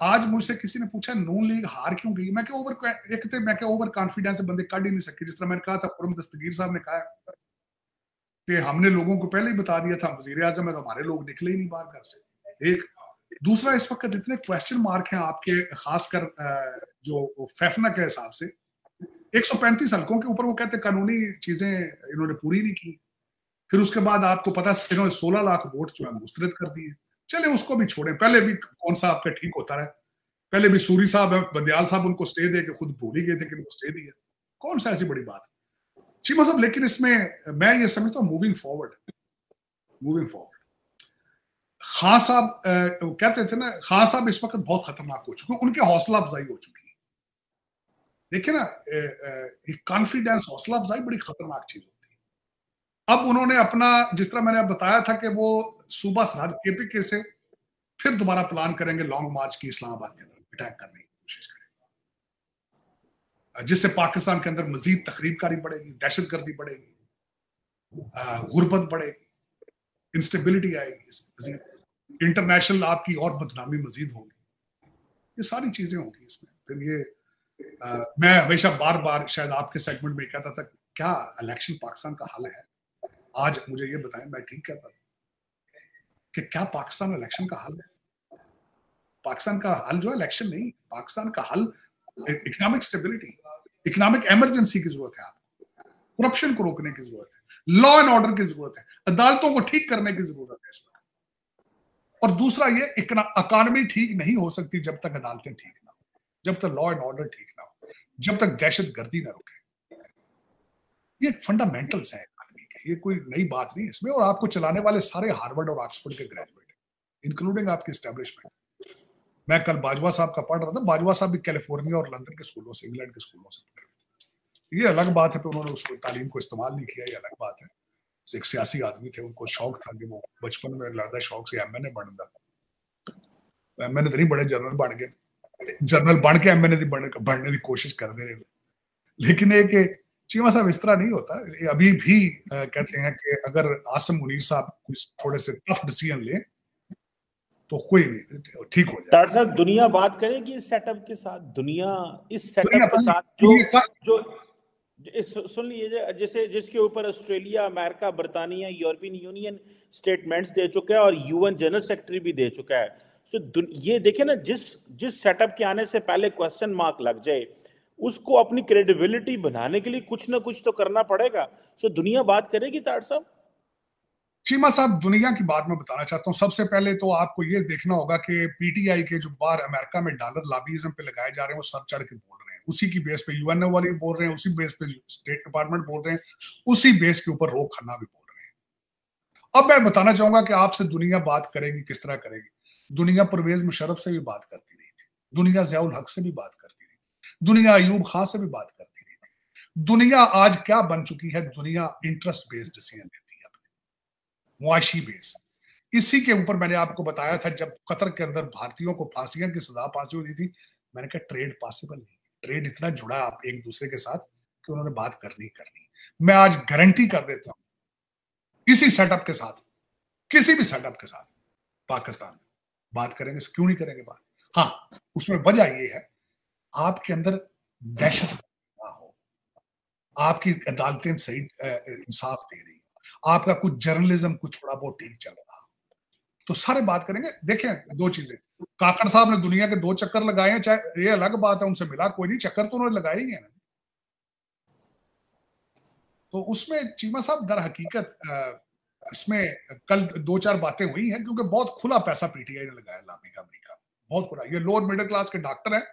आज मुझसे किसी ने पूछा नून लीग हार क्यों गई, मैं क्या ओवर कॉन्फिडेंस से बंदे काट ही नहीं सके। जिस तरह मैंने कहा था, खुरम दस्तगीर साहब ने कहा कि हमने लोगों को पहले ही बता दिया था वजीर आजम है, तो हमारे लोग निकले ही नहीं बाहर घर से। एक दूसरा, इस वक्त इतने क्वेश्चन मार्क हैं आपके, खासकर जो फैफना के हिसाब से 135 हल्कों के ऊपर वो कहते कानूनी चीजें इन्होंने पूरी नहीं की। फिर उसके बाद आपको पता है इन्होंने 16 लाख वोट जो है मुस्तरद कर दिए। चले उसको भी छोड़ें, पहले भी कौन सा आपका ठीक होता रहा, पहले भी सूरी साहब बंदयाल साहब उनको स्टे दे के खुद भूल ही गए थे कि उनको स्टे दिया, कौन सा ऐसी बड़ी बात है चीमा साहब। लेकिन इसमें मैं ये समझता हूँ मूविंग फॉरवर्ड खान साहब कहते थे ना, खान साहब इस वक्त बहुत खतरनाक हो चुके, उनके हौसला अफजाई हो चुकी है। देखिए ना, कॉन्फिडेंस, हौसला अफजाई बड़ी खतरनाक चीज होती है। अब उन्होंने अपना, जिस तरह मैंने बताया था कि वो सूबा सरहद KPK से फिर दोबारा प्लान करेंगे लॉन्ग मार्च की, इस्लामाबाद के तरफ अटैक करने की कोशिश करेंगे, जिससे पाकिस्तान के अंदर मजीद तखरीबकारी बढ़ेगी, दहशतगर्दी बढ़ेगी, गुर्बत बढ़ेगी, इंस्टेबिलिटी आएगी, इंटरनेशनल आपकी और बदनामी मजीद होगी, ये सारी चीजें होंगी इसमें। फिर ये मैं हमेशा बार बार शायद आपके सेगमेंट में कहता था, क्या इलेक्शन पाकिस्तान का हल है? आज मुझे ये बताएं, मैं ठीक कहता था कि क्या पाकिस्तान इलेक्शन का हल है? पाकिस्तान का हल जो है इलेक्शन नहीं, पाकिस्तान का हल इकोनॉमिक स्टेबिलिटी, इकोनॉमिक इमरजेंसी की जरूरत है आपको, करप्शन को रोकने की जरूरत है, लॉ एंड ऑर्डर की जरूरत है, अदालतों को ठीक करने की जरूरत है इसमें। और दूसरा ये, इकोनॉमी ठीक नहीं हो सकती जब तक अदालतें ठीक ना हो, जब तक लॉ एंड ऑर्डर ठीक ना हो, जब तक दहशतगर्दी ना रुके। ये फंडामेंटल्स है इकोनॉमी के, ये कोई नई बात नहीं इसमें। और आपको चलाने वाले सारे हार्वर्ड और ऑक्सफोर्ड के ग्रेजुएट हैं, इंक्लूडिंग आपकी एस्टेब्लिशमेंट। मैं कल बाजवा साहब का पढ़ रहा था, बाजवा साहब भी कैलिफोर्निया और लंदन के स्कूलों से, इंग्लैंड के स्कूलों से पढ़े थे। ये अलग बात है कि उन्होंने उस तालीम को इस्तेमाल नहीं किया, ये अलग बात है। एक सियासी आदमी थे, उनको शौक था कि वो बचपन में लगता शौक से MNA बनता, MNA तो नहीं बड़े, जनरल बन गए, जनरल बन के MNA बनने की कोशिश करते रहे। लेकिन एक चीमा साहब इस तरह नहीं होता। अभी भी कहते हैं कि अगर आसिम मुनीर साहब कुछ थोड़े से टफ डिसीजन ले तो कोई नहीं, ठीक हो जाए। डॉक्टर साहब, दुनिया बात करेगी इस सेटअप के साथ, दुनिया इस सेटअप के साथ जो सुन लीजिए, जैसे जिसके ऊपर ऑस्ट्रेलिया, अमेरिका, बर्तानिया, यूरोपियन यूनियन स्टेटमेंट्स दे चुका है और UN जनरल सेक्रेटरी भी दे चुका है। सो ये देखे ना, जिस सेटअप के आने से पहले क्वेश्चन मार्क लग जाए, उसको अपनी क्रेडिबिलिटी बनाने के लिए कुछ ना कुछ तो करना पड़ेगा। सो दुनिया बात करेगी ताड़ साहब? चीमा साहब, दुनिया की बात मैं बताना चाहता हूँ। सबसे पहले तो आपको ये देखना होगा कि PTI के जो बाहर अमेरिका में डॉलर लॉबीइज्म पे लगाए जा रहे हैं, वो सर चढ़ के बोल रहे हैं, उसी की बेस पे UN वाले भी बोल रहे हैं, उसी बेस पे स्टेट डिपार्टमेंट बोल रहे हैं, उसी बेस के ऊपर रोक खन्ना भी बोल रहे हैं। अब मैं बताना चाहूंगा कि आपसे दुनिया बात करेगी, किस तरह करेगी। दुनिया परवेज मुशर्रफ से भी बात करती रही थी, दुनिया ज़ियाउल हक से भी बात करती रही थी, दुनिया अयूब खान से भी बात करती रही थी। दुनिया आज क्या बन चुकी है? दुनिया इंटरेस्ट बेस्ड डिसीजन लेती है, अपने मुआशी बेस। इसी के ऊपर मैंने आपको बताया था, जब कतर के अंदर भारतीयों को फांसियों की सजा पास हुई थी, मैंने कहा ट्रेड पॉसिबल नहीं, ट्रेड इतना जुड़ा आप एक दूसरे के साथ कि उन्होंने बात करनी करनी। मैं आज गारंटी कर देता हूं, इसी सेटअप के साथ, किसी भी सेटअप के साथ पाकिस्तान बात करेंगे। क्यों नहीं करेंगे बात? हाँ, उसमें वजह ये है, आपके अंदर दहशत ना हो, आपकी अदालतें सही इंसाफ दे रही, आपका कुछ जर्नलिज्म कुछ थोड़ा बहुत ठीक चल रहा, तो सारे बात करेंगे। देखें, दो चीजें, काकड़ साहब ने दुनिया के 2 चक्कर लगाए हैं, चाहे ये अलग बात है उनसे मिला कोई नहीं, चक्कर तो उन्होंने लगाए ही है ना। तो उसमें चीमा साहब दर हकीकत इसमें कल 2-4 बातें हुई हैं, क्योंकि बहुत खुला पैसा PTI ने लगाया लॉबी का, अमेरिका बहुत खुला। ये लोअर मिडिल क्लास के डॉक्टर हैं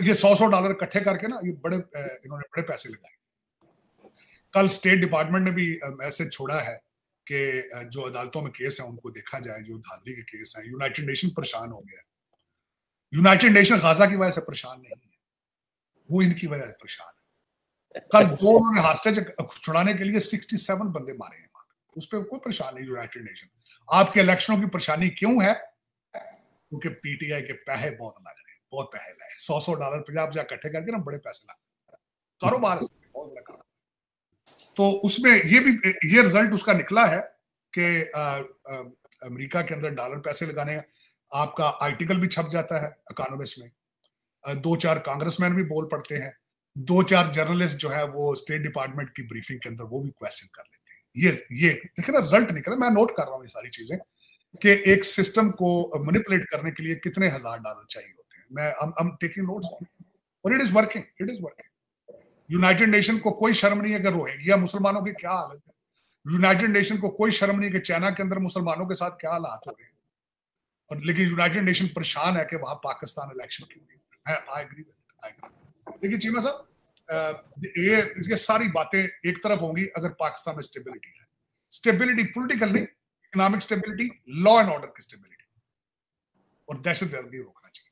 ये $100 इकट्ठे करके ना, ये इन्होंने बड़े पैसे लगाए। कल स्टेट डिपार्टमेंट ने भी मैसेज छोड़ा है कि जो अदालतों में केस है उनको देखा जाए, जो धांधली के केस हैं। यूनाइटेड नेशन परेशान हो गया है, यूनाइटेड नेशन गाजा की वजह से परेशान नहीं है, वो इनकी वजह से परेशान है। कल जो उन्होंने हॉस्टेज छुड़ाने के लिए 67 बंदे मारे हैं, उस पर कोई परेशान नहीं यूनाइटेड नेशन। आपके इलेक्शनों की परेशानी क्यों है? क्योंकि PTI के पैसे बहुत लग रहे हैं, बहुत पैसे लाए, $100 $50 इकट्ठे करके ना बड़े पैसे लाए। कारोबार बहुत बड़ा कारोबार। तो उसमें ये रिजल्ट उसका निकला है कि अमेरिका के अंदर डॉलर पैसे लगाने, आपका आर्टिकल भी छप जाता है इकोनॉमिस्ट में, 2-4 कांग्रेसमैन भी बोल पड़ते हैं, 2-4 जर्नलिस्ट जो है वो स्टेट डिपार्टमेंट की ब्रीफिंग के अंदर वो भी क्वेश्चन कर लेते हैं। ये देखिए ना रिजल्ट निकला, मैं नोट कर रहा हूँ ये सारी चीजें कि एक सिस्टम को मैनिपुलेट करने के लिए कितने $1000 चाहिए होते हैं। मैं आई एम टेकिंग नोट्स और it is working. United nation को कोई शर्म नहीं है कि रोहिंग्या मुसलमानों की क्या हालत है। यूनाइटेड नेशन को कोई शर्म नहीं है कि चाइना के अंदर मुसलमानों के साथ क्या हालात हो रहे हैं, और लेकिन यूनाइटेड नेशन परेशान है कि वहां पाकिस्तान इलेक्शन क्यों नहीं। I agree. देखिए चीमा साहब, ये सारी बातें एक तरफ होंगी अगर पाकिस्तान में स्टेबिलिटी है, स्टेबिलिटी पॉलिटिकल नहीं, economic stability, law and order की स्टेबिलिटी, और दहशतगर्दी रोकना चाहिए।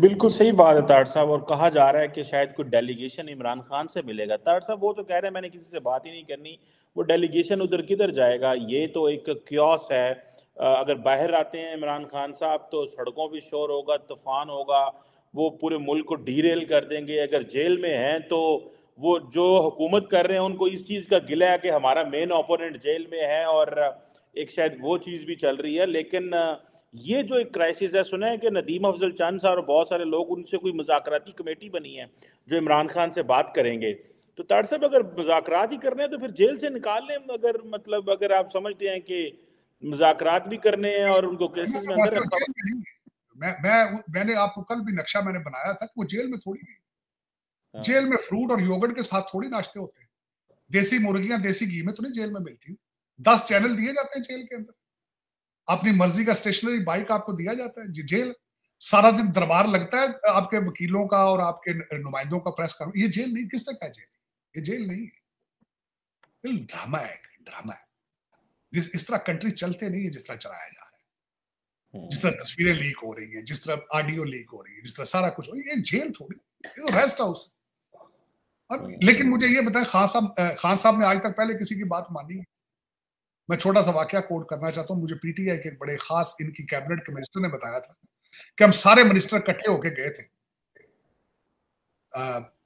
बिल्कुल सही बात है ताड़ साहब। और कहा जा रहा है कि शायद कोई डेलीगेशन इमरान खान से मिलेगा। ताड़ साहब वो तो कह रहे हैं मैंने किसी से बात ही नहीं करनी, वो डेलीगेशन उधर किधर जाएगा, ये तो एक क्योस है। अगर बाहर आते हैं इमरान खान साहब तो सड़कों पे शोर होगा, तूफान होगा, वो पूरे मुल्क को डीरेल कर देंगे। अगर जेल में हैं तो वो जो हुकूमत कर रहे हैं उनको इस चीज़ का गिला है कि हमारा मेन ओपोनेंट जेल में है, और एक शायद वो चीज़ भी चल रही है। लेकिन ये जो एक क्राइसिस है, सुना है कि नदीम अफजल चंद साहब और बहुत सारे लोग, उनसे कोई मुज़ाकराती कमेटी बनी है जो इमरान खान से बात करेंगे। तो ताड़ साहब अगर मुज़ाकरात ही करने हैं तो फिर जेल से निकाल लें, अगर मतलब अगर आप समझते हैं कि मुज़ाकरात भी करने हैं और उनको केसेस में अंदर रखा। मैंने आपको कल भी नक्शा मैंने बनाया था कि वो जेल में थोड़ी नहीं, जेल में फ्रूट और योगर्ट के साथ थोड़ी नाश्ते होते हैं। देसी मुर्गियां देसी घी में तो नहीं जेल में मिलती। 10 चैनल दिए जाते हैं जेल के अंदर, अपनी मर्जी का स्टेशनरी बाइक आपको दिया जाता है। जेल सारा दिन दरबार लगता है आपके वकीलों का और आपके नुमाइंदों का, प्रेस का। ये जेल नहीं, किस तरह का जेल? ये जेल नहीं है, ड्रामा है, ड्रामा है। इस तरह कंट्री चलते नहीं है जिस तरह चलाया जा रहा है, जिस तरह तस्वीरें लीक हो रही हैं, जिस तरह ऑडियो लीक हो रही है, जिस तरह सारा कुछ हो रही है। ये जेल थोड़ी, ये तो रेस्ट हाउस है। लेकिन मुझे ये बताएं, खान साहब ने आज तक पहले किसी की बात मानी है? मैं छोटा सा वाकया कोट करना चाहता हूँ। मुझे पीटीआई के एक बड़े खास इनकी कैबिनेट के मिनिस्टर ने बताया था कि हम सारे मिनिस्टर इकट्ठे होके गए थे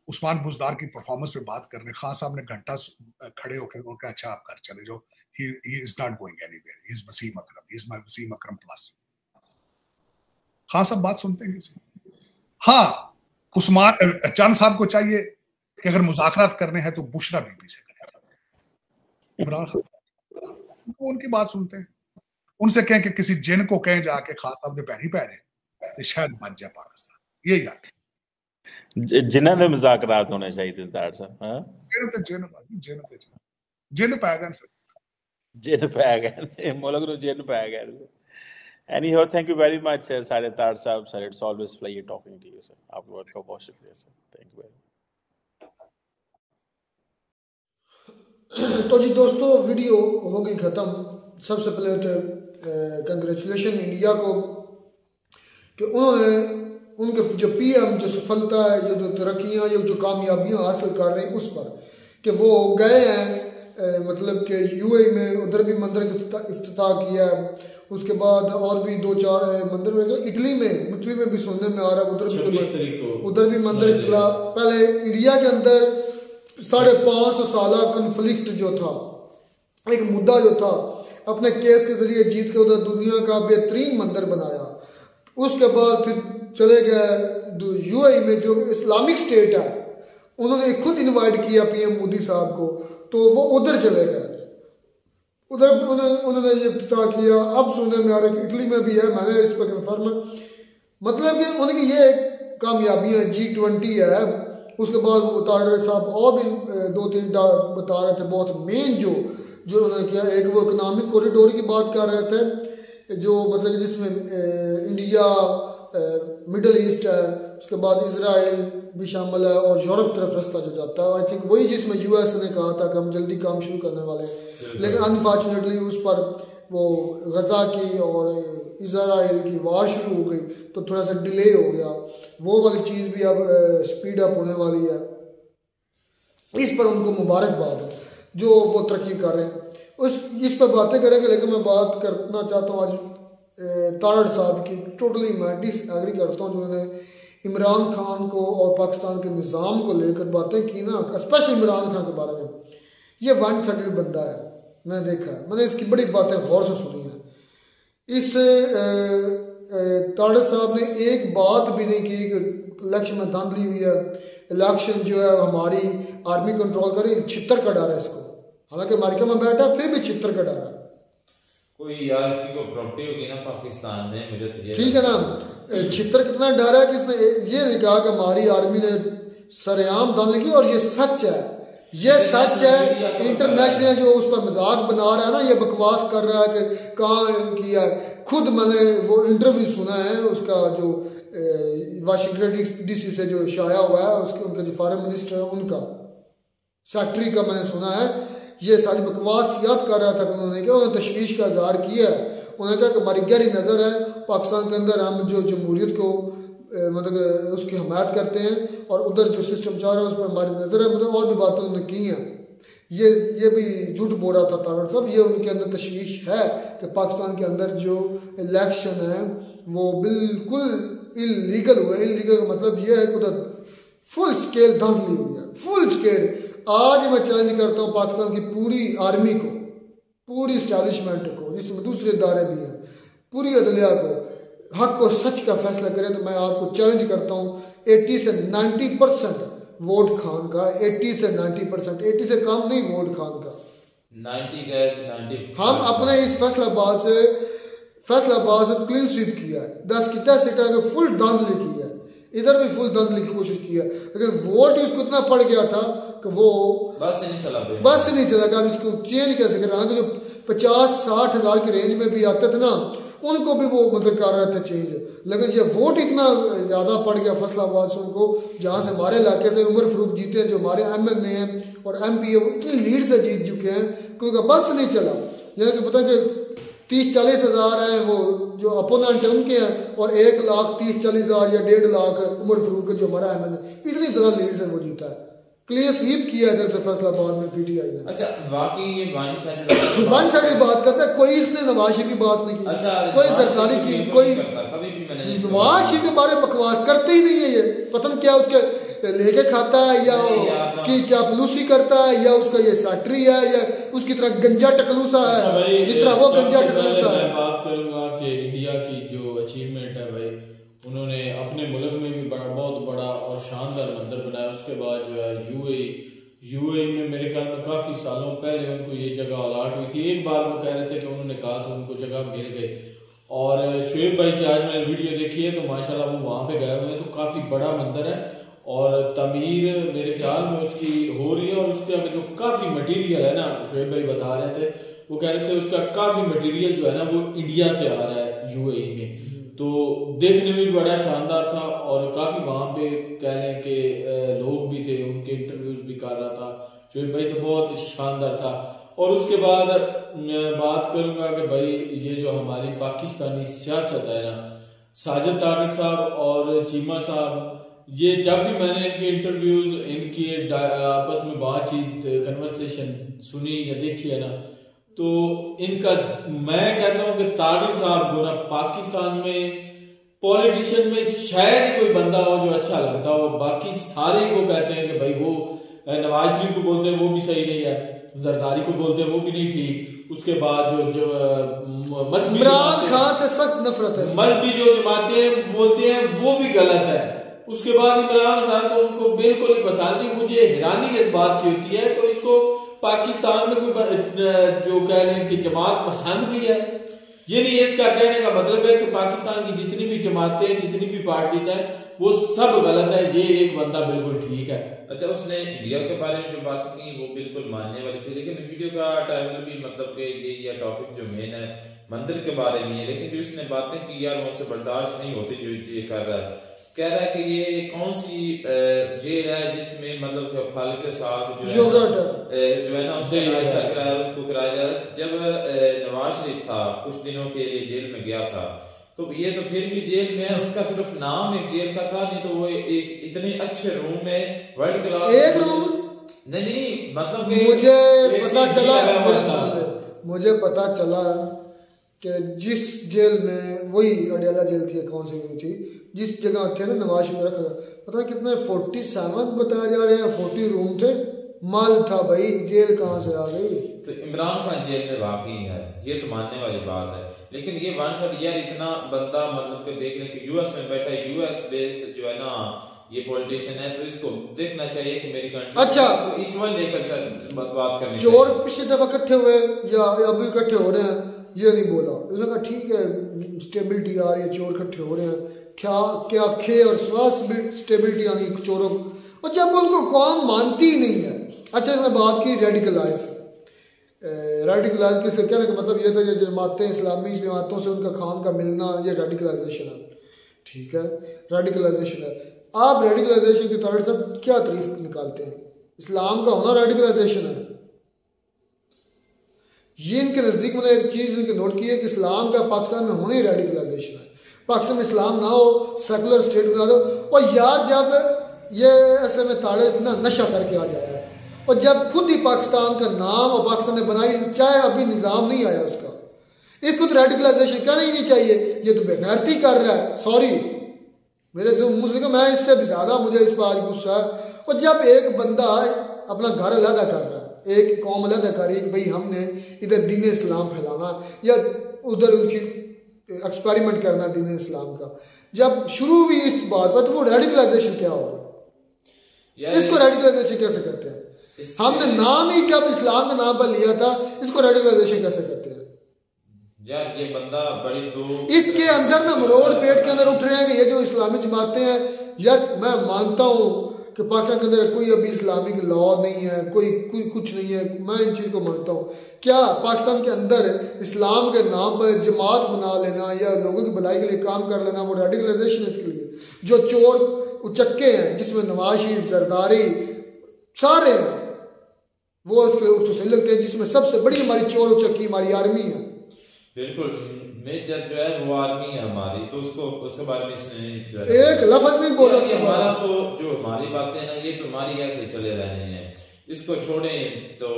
उस्मान बुजदार की परफॉर्मेंस पे बात करने। खान साहब ने घंटा खड़े होकर उनका, अच्छा आप घर चले जाओ, he is not going anywhere, he is Wasim Akram, he is my Wasim Akram plus. Khan साहब बात सुनते हैं किसी? हाँ, उस्मान चंद साहब को चाहिए कि अगर मुज़ाकरात करने हैं तो बुशरा बीबी से करें। इमरान खान वो उनकी बात सुनते हैं। उनसे कहें कि किसी जिन को कहें जाके खान साहब ने पैरी पैरे तो शायद बन जाए पाकिस्तान। ये याद जिन्ना दे मुज़ाकरात होने चाहिए ताड़ साहब। हां, जिन पैगन से जिन पैगन मुल्क नु जिन पैगन। Anyhow, thank you very much सारे ताड़ साहब sir, it's always pleasure talking to you sir। आपके बहुत बहुत शुक्रिया sir, thank you very much. तो जी दोस्तों, वीडियो हो गई ख़त्म। सबसे पहले तो कंग्रेचुलेशन इंडिया को कि उन्होंने उनके जो पीएम जो सफलता है, जो तरक्कियाँ, जो कामयाबियाँ हासिल कर रहे हैं उस पर कि वो गए हैं, मतलब कि यूएई में उधर भी मंदिर का इफ्तिताह किया है। उसके बाद और भी 2-4 मंदिर में, इटली में भी सुनने में आ रहा है उधर भी मंदिर खुला। पहले इंडिया के अंदर 550 साल कन्फ्लिक्ट जो था, एक मुद्दा जो था, अपने केस के जरिए जीत के उधर दुनिया का बेहतरीन मंदिर बनाया। उसके बाद फिर चले गए यूएई में, जो इस्लामिक स्टेट है, उन्होंने खुद इनवाइट किया पीएम मोदी साहब को, तो वो उधर चले गए, उधर उन्होंने ये इफ्तिताह किया। अब सुनने में आ रहा है कि इटली में भी है, मैंने इस पर कन्फर्म, मतलब कि उनकी ये कामयाबियाँ G20 है। उसके बाद वो बता रहे साहब, और भी 2-3 बता रहे थे बहुत मेन जो उन्होंने किया। एक वो इकोनॉमिक कॉरिडोर की बात कर रहे थे, जो मतलब जिसमें इंडिया, मिडल ईस्ट है, उसके बाद इजराइल भी शामिल है, और यूरोप तरफ रास्ता जो जाता है। आई थिंक वही जिसमें यूएस ने कहा था कि हम जल्दी काम शुरू करने वाले हैं, लेकिन अनफॉर्चुनेटली उस पर वो गजा की और इजराइल की वार शुरू हो गई, तो थोड़ा सा डिले हो गया। वो वाली चीज़ भी अब स्पीड अप होने वाली है। इस पर उनको मुबारकबाद है जो वो तरक्की कर रहे हैं। इस पर बातें करेंगे, लेकिन मैं बात करना चाहता हूँ आज तारड़ साहब की। टोटली मैं डिसएग्री करता हूँ जो उन्होंने इमरान खान को और पाकिस्तान के निज़ाम को लेकर बातें की ना, स्पेशली इमरान खान के बारे में, ये वन साइडेड बंदा है। मैंने देखा है, मैंने इसकी बड़ी बातें गौर से सुनी है। इस ताड़र साहब ने एक बात भी नहीं की कि इलेक्शन में धांधली हुई है, इलेक्शन जो है हमारी आर्मी कंट्रोल करे, छितर का डर है इसको। हालांकि अमेरिका में बैठा फिर भी छितर का डर है। कोई यार इसकी कोई प्रॉपर्टी होगी ना पाकिस्तान में, मुझे तो ठीक है ना, छितर कितना डर है कि इसने ये नहीं कहा कि हमारी आर्मी ने सरेआम धांधली की, और ये सच है, ये सच है। इंटरनेशनल जो उस पर मजाक बना रहा है ना, ये बकवास कर रहा है कि कहाँ किया। खुद मैंने वो इंटरव्यू सुना है उसका, जो वाशिंगटन डीसी से जो शाया हुआ है, उसके उनका जो फॉरेन मिनिस्टर है उनका सेक्रेटरी का मैंने सुना है। ये सारी बकवास याद कर रहा था कि उन्होंने क्या, उन्होंने तशवीश का इजहार किया है। उन्होंने कहा कि हमारी गहरी नज़र है पाकिस्तान के अंदर, हम जो जमहूरियत को मतलब उसकी हमायत करते हैं, और उधर जो सिस्टम चल रहा है उस पर हमारी नज़र है। मतलब और भी बातें उन्होंने की हैं। ये भी झूठ बोल रहा था तारड़ साहब। ये उनके अंदर तशवीश है कि पाकिस्तान के अंदर जो इलेक्शन है वो बिल्कुल इलीगल हुआ है। इलीगल का मतलब ये है कि उधर फुल स्केल धांधली हुई है, फुल स्केल। आज मैं चैलेंज करता हूँ पाकिस्तान की पूरी आर्मी को, पूरी इस्टेब्लिशमेंट को, जिसमें दूसरे इदारे भी हैं, पूरी अदलिया को, हक और सच का फैसला करें। तो मैं आपको चैलेंज करता हूँ 80 से 90% वोट खान का, 80 से 90%, 80 से कम नहीं वोट खान का, 90। हम अपने इस फैसलाबाद से क्लीन स्वीप किया है। 10 की 10 सीटें में फुल धांधली की है, इधर भी फुल धांधली की कोशिश की है, लेकिन वोट इसको इतना पड़ गया था कि वो बस से नहीं चला कि इसको चेंज कैसे कर रहा है। जो 50-60 हज़ार की रेंज में भी आते थे ना, उनको भी वो मतलब कर रहे थे चेंज, लेकिन ये वोट इतना ज़्यादा पड़ गया फैसलाबाद से उनको, जहाँ से हमारे इलाके से उमर फारूक जीते हैं, जो हमारे MLA हैं और MP है, वो इतनी लीड से जीत चुके हैं क्योंकि बस नहीं चला। यानी कि पता कि 30-40 हज़ार हैं वो जो अपोनेंट है उनके हैं, और 1,30,40 हज़ार या 1.5 लाख उमर फारूक जो हमारा MLA, इतनी ज़्यादा लीड से वो जीता है। क्लियर स्वीप किया इधर से फैसलाबाद में PTI ने। अच्छा, वाकई ये वन साइड बात करता है, कोई इसने नवाज शरीफ की बात नहीं की। अच्छा, कोई दरकारी की, कोई नवाज शरीफ के बारे में बकवास करते ही नहीं है। ये पता नहीं क्या उसके लेके खाता है, या उसकी चापलूसी करता है, या उसका ये सेक्रेटरी है, या उसकी तरह गंजा टकलूसा है, जिस तरह वो गंजा टकलूसा है। बात करूंगा कि इंडिया की जो अचीवमेंट है भाई, उन्होंने अपने मुल्क में भी बहुत बड़ा और शानदार मंदिर बनाया। उसके बाद जो है यूएई में मेरे ख्याल में काफी सालों पहले उनको ये जगह अलाट हुई थी। एक बार वो कह रहे थे कि उन्होंने कहा तो उनको जगह मिल गई। और शुएब भाई की आज मैंने वीडियो देखी है तो माशाल्लाह वो वहां पे गए हुए हैं, तो काफी बड़ा मंदिर है और तमीर मेरे ख्याल में उसकी हो रही है। और उसके जो काफी मटेरियल है ना, शुएब भाई बता रहे थे, वो कह रहे थे उसका काफी मटेरियल जो है ना वो इंडिया से आ रहा है यूएई में, तो देखने में भी बड़ा शानदार था। और काफी वहां पे कह लें कि लोग भी थे, उनके इंटरव्यूज भी कर रहा था शुएब भाई, तो बहुत शानदार था। और उसके बाद मैं बात करूंगा कि भाई ये जो हमारी पाकिस्तानी सियासत है ना, साजिद तारिक साहब और चीमा साहब, ये जब भी मैंने इनके इंटरव्यूज, इनकी आपस में बातचीत, कन्वर्सेशन सुनी या देखी है ना, तो इनका मैं कहता हूं कि तारिक साहब को ना पाकिस्तान में पॉलिटिशियन में शायद ही कोई बंदा हो जो अच्छा लगता हो। बाकी सारे को कहते हैं कि भाई वो नवाज शरीफ को बोलते हैं वो भी सही नहीं है, जरदारी को बोलते हैं वो भी नहीं ठीक, उसके बाद जो इमरान खान से सख्त नफरत है, मजहबी जो जमातें बोलते हैं वो भी गलत है। उसके बाद इमरान खान तो उनको बिल्कुल ही पसंद नहीं। मुझे हैरानी इस बात की होती है तो इसको पाकिस्तान में कोई जो कह लें कि जमात पसंद भी है, ये नहीं इसका कहने का मतलब है कि पाकिस्तान की जितनी भी जमातें, जितनी भी पार्टीज हैं वो सब गलत है, ये एक बंदा बिल्कुल ठीक है। अच्छा, उसने इंडिया के बारे में जो बात की वो बिल्कुल मानने वाली थी, लेकिन वीडियो का टाइटल भी मतलब कि ये टॉपिक जो मेन है मंदिर के बारे में है, लेकिन जो इसने बातें की यार वो उनसे बर्दाश्त नहीं होती जो ये कर रहा है। कह रहा है कि ये कौन सी जेल है जिसमें मतलब फल के साथ जो है ना उसका नाश्ता कराया, उसको कराया जा रहा। जब नवाज शरीफ था कुछ दिनों के लिए जेल में गया था, तो ये तो फिर भी जेल में है, उसका सिर्फ नाम एक जेल का था, नहीं तो वो एक इतने अच्छे रूम में वर्ल्ड क्लास एक रूम नहीं मतलब मुझे पता चला कि जिस जेल में, वही अडयाला जेल थी, कौन सी थी, जिस जगह थे ना नवाज शरीफ, पता नहीं कितने 47 बताया जा रहे हैं, 40 रूम थे, माल था भाई, जेल कहाँ से आ गई। तो इमरान खान जेल में वाकई है, ये तो मानने वाली बात है, लेकिन ये वन साइड यार इतना बंदा मतलब कि देख लें कि यूएस में बैठा है, यूएस बेस जो है ना ये पॉलिटिशियन है, तो इसको देखना चाहिए कि मेरी कंट्री अच्छा इक्वल लेकर बात करनी। चोर पिछले दफा इकट्ठे हुए या अभी इकट्ठे हो रहे हैं, ये नहीं बोला, उसने कहा ठीक है स्टेबिलिटी आ रही है, चोर इकट्ठे हो रहे हैं, क्या क्या खे और स्वास्थ्य स्टेबिलिटी आनी चोरों को, और जब उनको कौन मानती ही नहीं है। अच्छा इसने बात की रेडिकलाइज किससे कहने का मतलब ये था कि जमातें, इस्लामी जमातों से उनका खान का मिलना, ये रेडिकलाइजेशन है, ठीक है रेडिकलाइजेशन है। आप रेडिकलाइजेशन के तौर से क्या तारीफ निकालते हैं? इस्लाम का होना रेडिकलाइजेशन है। ये इनके नज़दीक मैंने एक चीज़ इनके नोट की है कि इस्लाम का पाकिस्तान में होना ही रेडिकलाइजेशन है। पाकिस्तान में इस्लाम ना हो, सेकुलर स्टेट बना दो, और यार जब ये ऐसे में ताड़े ना नशा करके आ जाए, और जब खुद ही पाकिस्तान का नाम और पाकिस्तान ने बनाई, चाहे अभी निज़ाम नहीं आया उसका, इसको तो रेडिकलाइजेशन कहना ही नहीं चाहिए, ये तो बेगैरती कर रहा है। सॉरी मेरे जो मुस्लिम, मैं इससे भी ज़्यादा मुझे इस पर आज गुस्सा है। और जब एक बंदा अपना घर अलहदा कर रहा है, एक कौम अलहदा कर रही है कि भाई हमने इधर दीन इस्लाम फैलाना या उधर उनकी एक्सपेरिमेंट करना दीन इस्लाम का, जब शुरू हुई इस बात पर, तो वो रेडिकलाइजेशन क्या होगा? इसको रेडिकलाइजेशन कैसे करते हैं? हमने नाम ही जब इस्लाम के नाम पर लिया था, इसको रेडिकलाइजेशन कैसे करते हैं? यार ये बंदा बड़ी दो इसके अंदर ना मरोड़ पेट के अंदर उठ रहे हैं कि ये जो इस्लामी जमातें हैं। यार मैं मानता हूँ कि पाकिस्तान के अंदर कोई अभी इस्लामिक लॉ नहीं है, कोई कुछ नहीं है, मैं इन चीज़ को मानता हूँ। क्या पाकिस्तान के अंदर इस्लाम के नाम पर जमात बना लेना या लोगों की भलाई के लिए काम कर लेना वो रेडिकलाइजेशन है? इसके लिए जो चोर उचक्के हैं, जिसमें नवाज शरीफ, जरदारी सारे हैं, वो उसके सही लगते हैं, जिसमें सबसे बड़ी हमारी चोर उचक्की हमारी आर्मी है। बिल्कुल मेजर जो है वो आर्मी है हमारी, तो उसके बारे में इसने जो है एक लफ्ज नहीं बोला कि हमारा तो जो हमारी बातें ना ये तो हमारी ऐसे चले रहने हैं, इसको छोड़ें। तो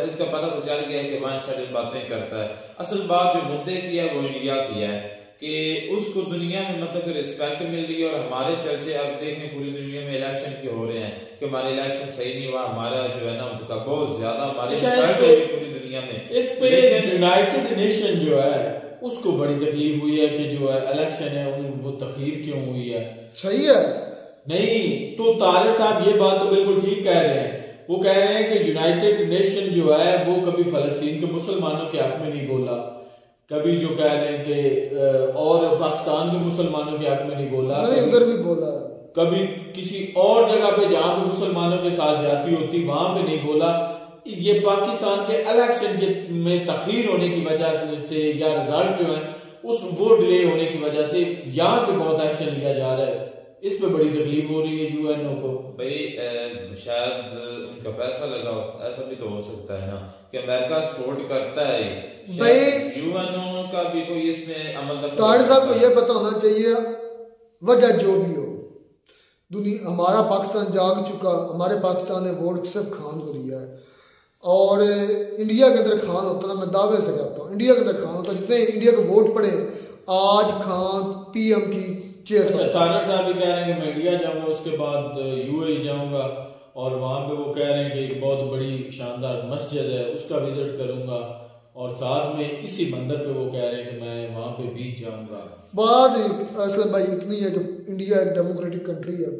इसका पता तो चल गया कि वन साइडेड बातें करता है। असल बात जो मुद्दे की है वो इंडिया की है कि उसको दुनिया में मतलब रिस्पेक्ट मिल रही है, और हमारे चर्चे अब देखने पूरी दुनिया में इलेक्शन के हो रहे हैं कि हमारे इलेक्शन सही नहीं हुआ, हमारा जो है ना उनका बहुत ज्यादा हमारे पूरी दुनिया में। इस पे यूनाइटेड नेशन जो है उसको बड़ी तकलीफ हुई है कि जो है इलेक्शन है वो तखीर क्यों हुई है। सही है नहीं तो तारिक साहब ये बात तो बिल्कुल ठीक कह रहे हैं। वो कह रहे हैं कि यूनाइटेड नेशन जो है वो कभी फलस्तीन के मुसलमानों के हक में नहीं बोला, कभी जो कह रहे हैं कि और पाकिस्तान के मुसलमानों के हक में नहीं बोला, उधर भी बोला, कभी किसी और जगह पे जहां पे मुसलमानों के साथ ज्यादती होती वहां पे नहीं बोला। ये पाकिस्तान के इलेक्शन के में तखीर होने की वजह से या रिजल्ट जो है उस वो डिले होने की वजह से यहाँ पे बहुत एक्शन लिया जा रहा है। इस पे बड़ी तकलीफ हो रही है यूएनओ को। भाई शायद उनका पैसा लगा, ऐसा भी तो हो सकता है ना कि अमेरिका सपोर्ट करता है भाई, यूएनओ का भी कोई इसमें अमल तारिक साहब को ये पता होना चाहिए वजह जो भी हो, दुनिया हमारा पाकिस्तान जाग चुका, हमारे पाकिस्तान ने वोट सिर्फ खान को दिया है, और इंडिया के अंदर खान होता ना, मैं दावे से कहता हूँ इंडिया के अंदर खान होता, जितने इंडिया को वोट पड़े आज खान पीएम की चेयर। अच्छा तारिक साहब भी कह रहे हैं कि मैं इंडिया जाऊंगा, उसके बाद यूएई जाऊंगा, और वहाँ पे वो कह रहे हैं कि एक बहुत बड़ी शानदार मस्जिद है उसका विजिट करूंगा, और साथ में इसी मंदिर पे वो कह रहे हैं कि मैं वहाँ पे बीच जाऊंगा। बात असलम भाई इतनी है कि इंडिया एक डेमोक्रेटिक कंट्री है,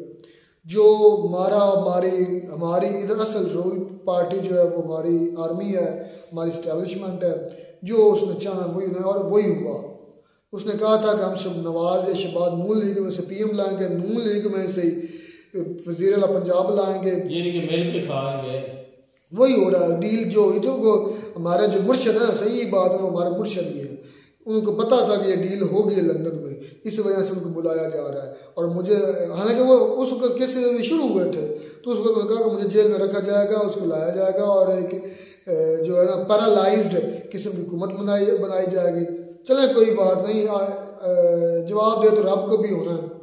जो हमारी इधर असल रूल पार्टी जो है वो हमारी आर्मी है, हमारी इस्टेब्लिशमेंट है, जो उसने चाहा वही और वही हुआ। उसने कहा था कि हम सब नवाज शहबाज नून लीग में से पीएम लाएंगे, नून लीग में से वज़ीर आला पंजाब लाएंगे, यानी कि मिल के खाएंगे, वही हो रहा है डील। जो हमारा जो मुर्शद है, सही बात है, वो हमारे मुर्शद ही है, उनको पता था कि ये डील होगी लंदन में, इस वजह से उनको बुलाया जा रहा है। और मुझे हालांकि वो उस वक्त केस शुरू हुए थे, तो उस वक्त कहा कि मुझे जेल में रखा जाएगा, उसको लाया जाएगा, और एक जो है ना पैरालाइज्ड किस्म की हुकूमत बनाई जाएगी। चले कोई बात नहीं, जवाब दे तो रब को भी होना है।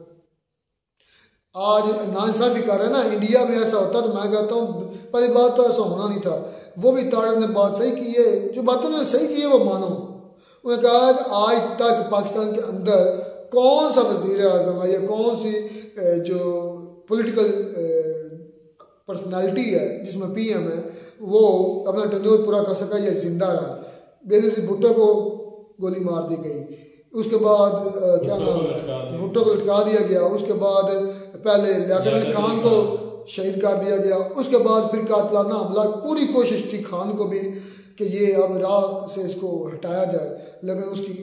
आज नाइंसाफी कर रहे हैं ना, इंडिया में ऐसा होता तो मैं कहता हूँ पहली बात तो ऐसा होना नहीं था। वो भी तारिक ने बात सही की है, जो बातें उन्होंने सही की है वो मानो, उन्होंने कहा आज तक पाकिस्तान के अंदर कौन सा वज़ीर आज़म है या कौन सी जो पॉलिटिकल पर्सनालिटी है जिसमें PM है वो अपना टर्नओवर पूरा कर सका या जिंदा रहा। बेनज़ीर भुट्टो को गोली मार दी गई, उसके बाद क्या नाम भुट्टो को लटका दिया गया, उसके बाद पहले लियाकत अली खान को शहीद कर दिया गया, उसके बाद फिर कातलाना हमला। पूरी कोशिश थी खान को भी कि ये अब राह से इसको हटाया जाए, लेकिन उसकी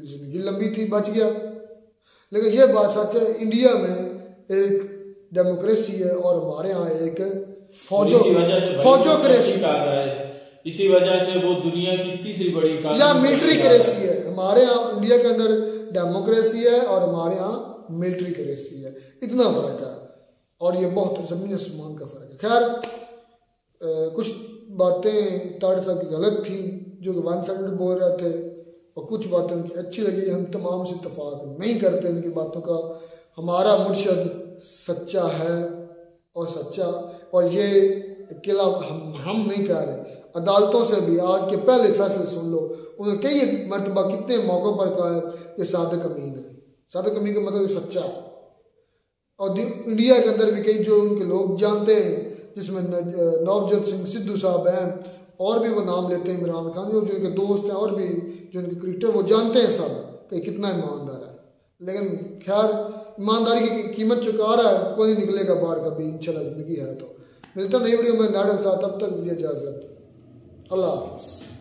ज़िंदगी लंबी थी, बच गया। लेकिन ये बात सच है, इंडिया में एक डेमोक्रेसी है और हमारे यहाँ एक फौजोक्रेसी है। इसी वजह से वो दुनिया की तीसरी बड़ी या मिलिट्री करेसी है। हमारे यहाँ इंडिया के अंदर डेमोक्रेसी है और हमारे यहाँ मिलिट्री करेसी है, इतना फर्क है और ये बहुत ज़मीन आसमान का फर्क है। खैर कुछ बातें ताड़ साहब की गलत थी जो कि वन साइडेड बोल रहे थे और कुछ बातें उनकी अच्छी लगी। हम तमाम से इत्तेफाक नहीं करते उनकी बातों का। हमारा मुर्शद सच्चा है और सच्चा, और ये अकेला हम नहीं कह रहे, अदालतों से भी आज के पहले फैसले सुन लो। उन्होंने कई मरतबा कितने मौक़ों पर कहा है कि सादिक अमीन है। सादिक अमीन का मतलब सच्चा है। और इंडिया के अंदर भी कई जो उनके लोग जानते हैं, जिसमें नवजोत सिंह सिद्धू साहब हैं, और भी वो नाम लेते हैं, इमरान खान जो उनके दोस्त हैं और भी जो उनके क्रिकेटर, वो जानते हैं सब कि कितना ईमानदार है। लेकिन खैर ईमानदारी की कीमत चुका रहा है, कोई नहीं निकलेगा बाहर कभी इंशाल्लाह ज़िंदगी है तो। मिलता नई वीडियो में नाटक साथ, तब तक दीजिए इजाज़त। अल्लाह हाफ़िज़।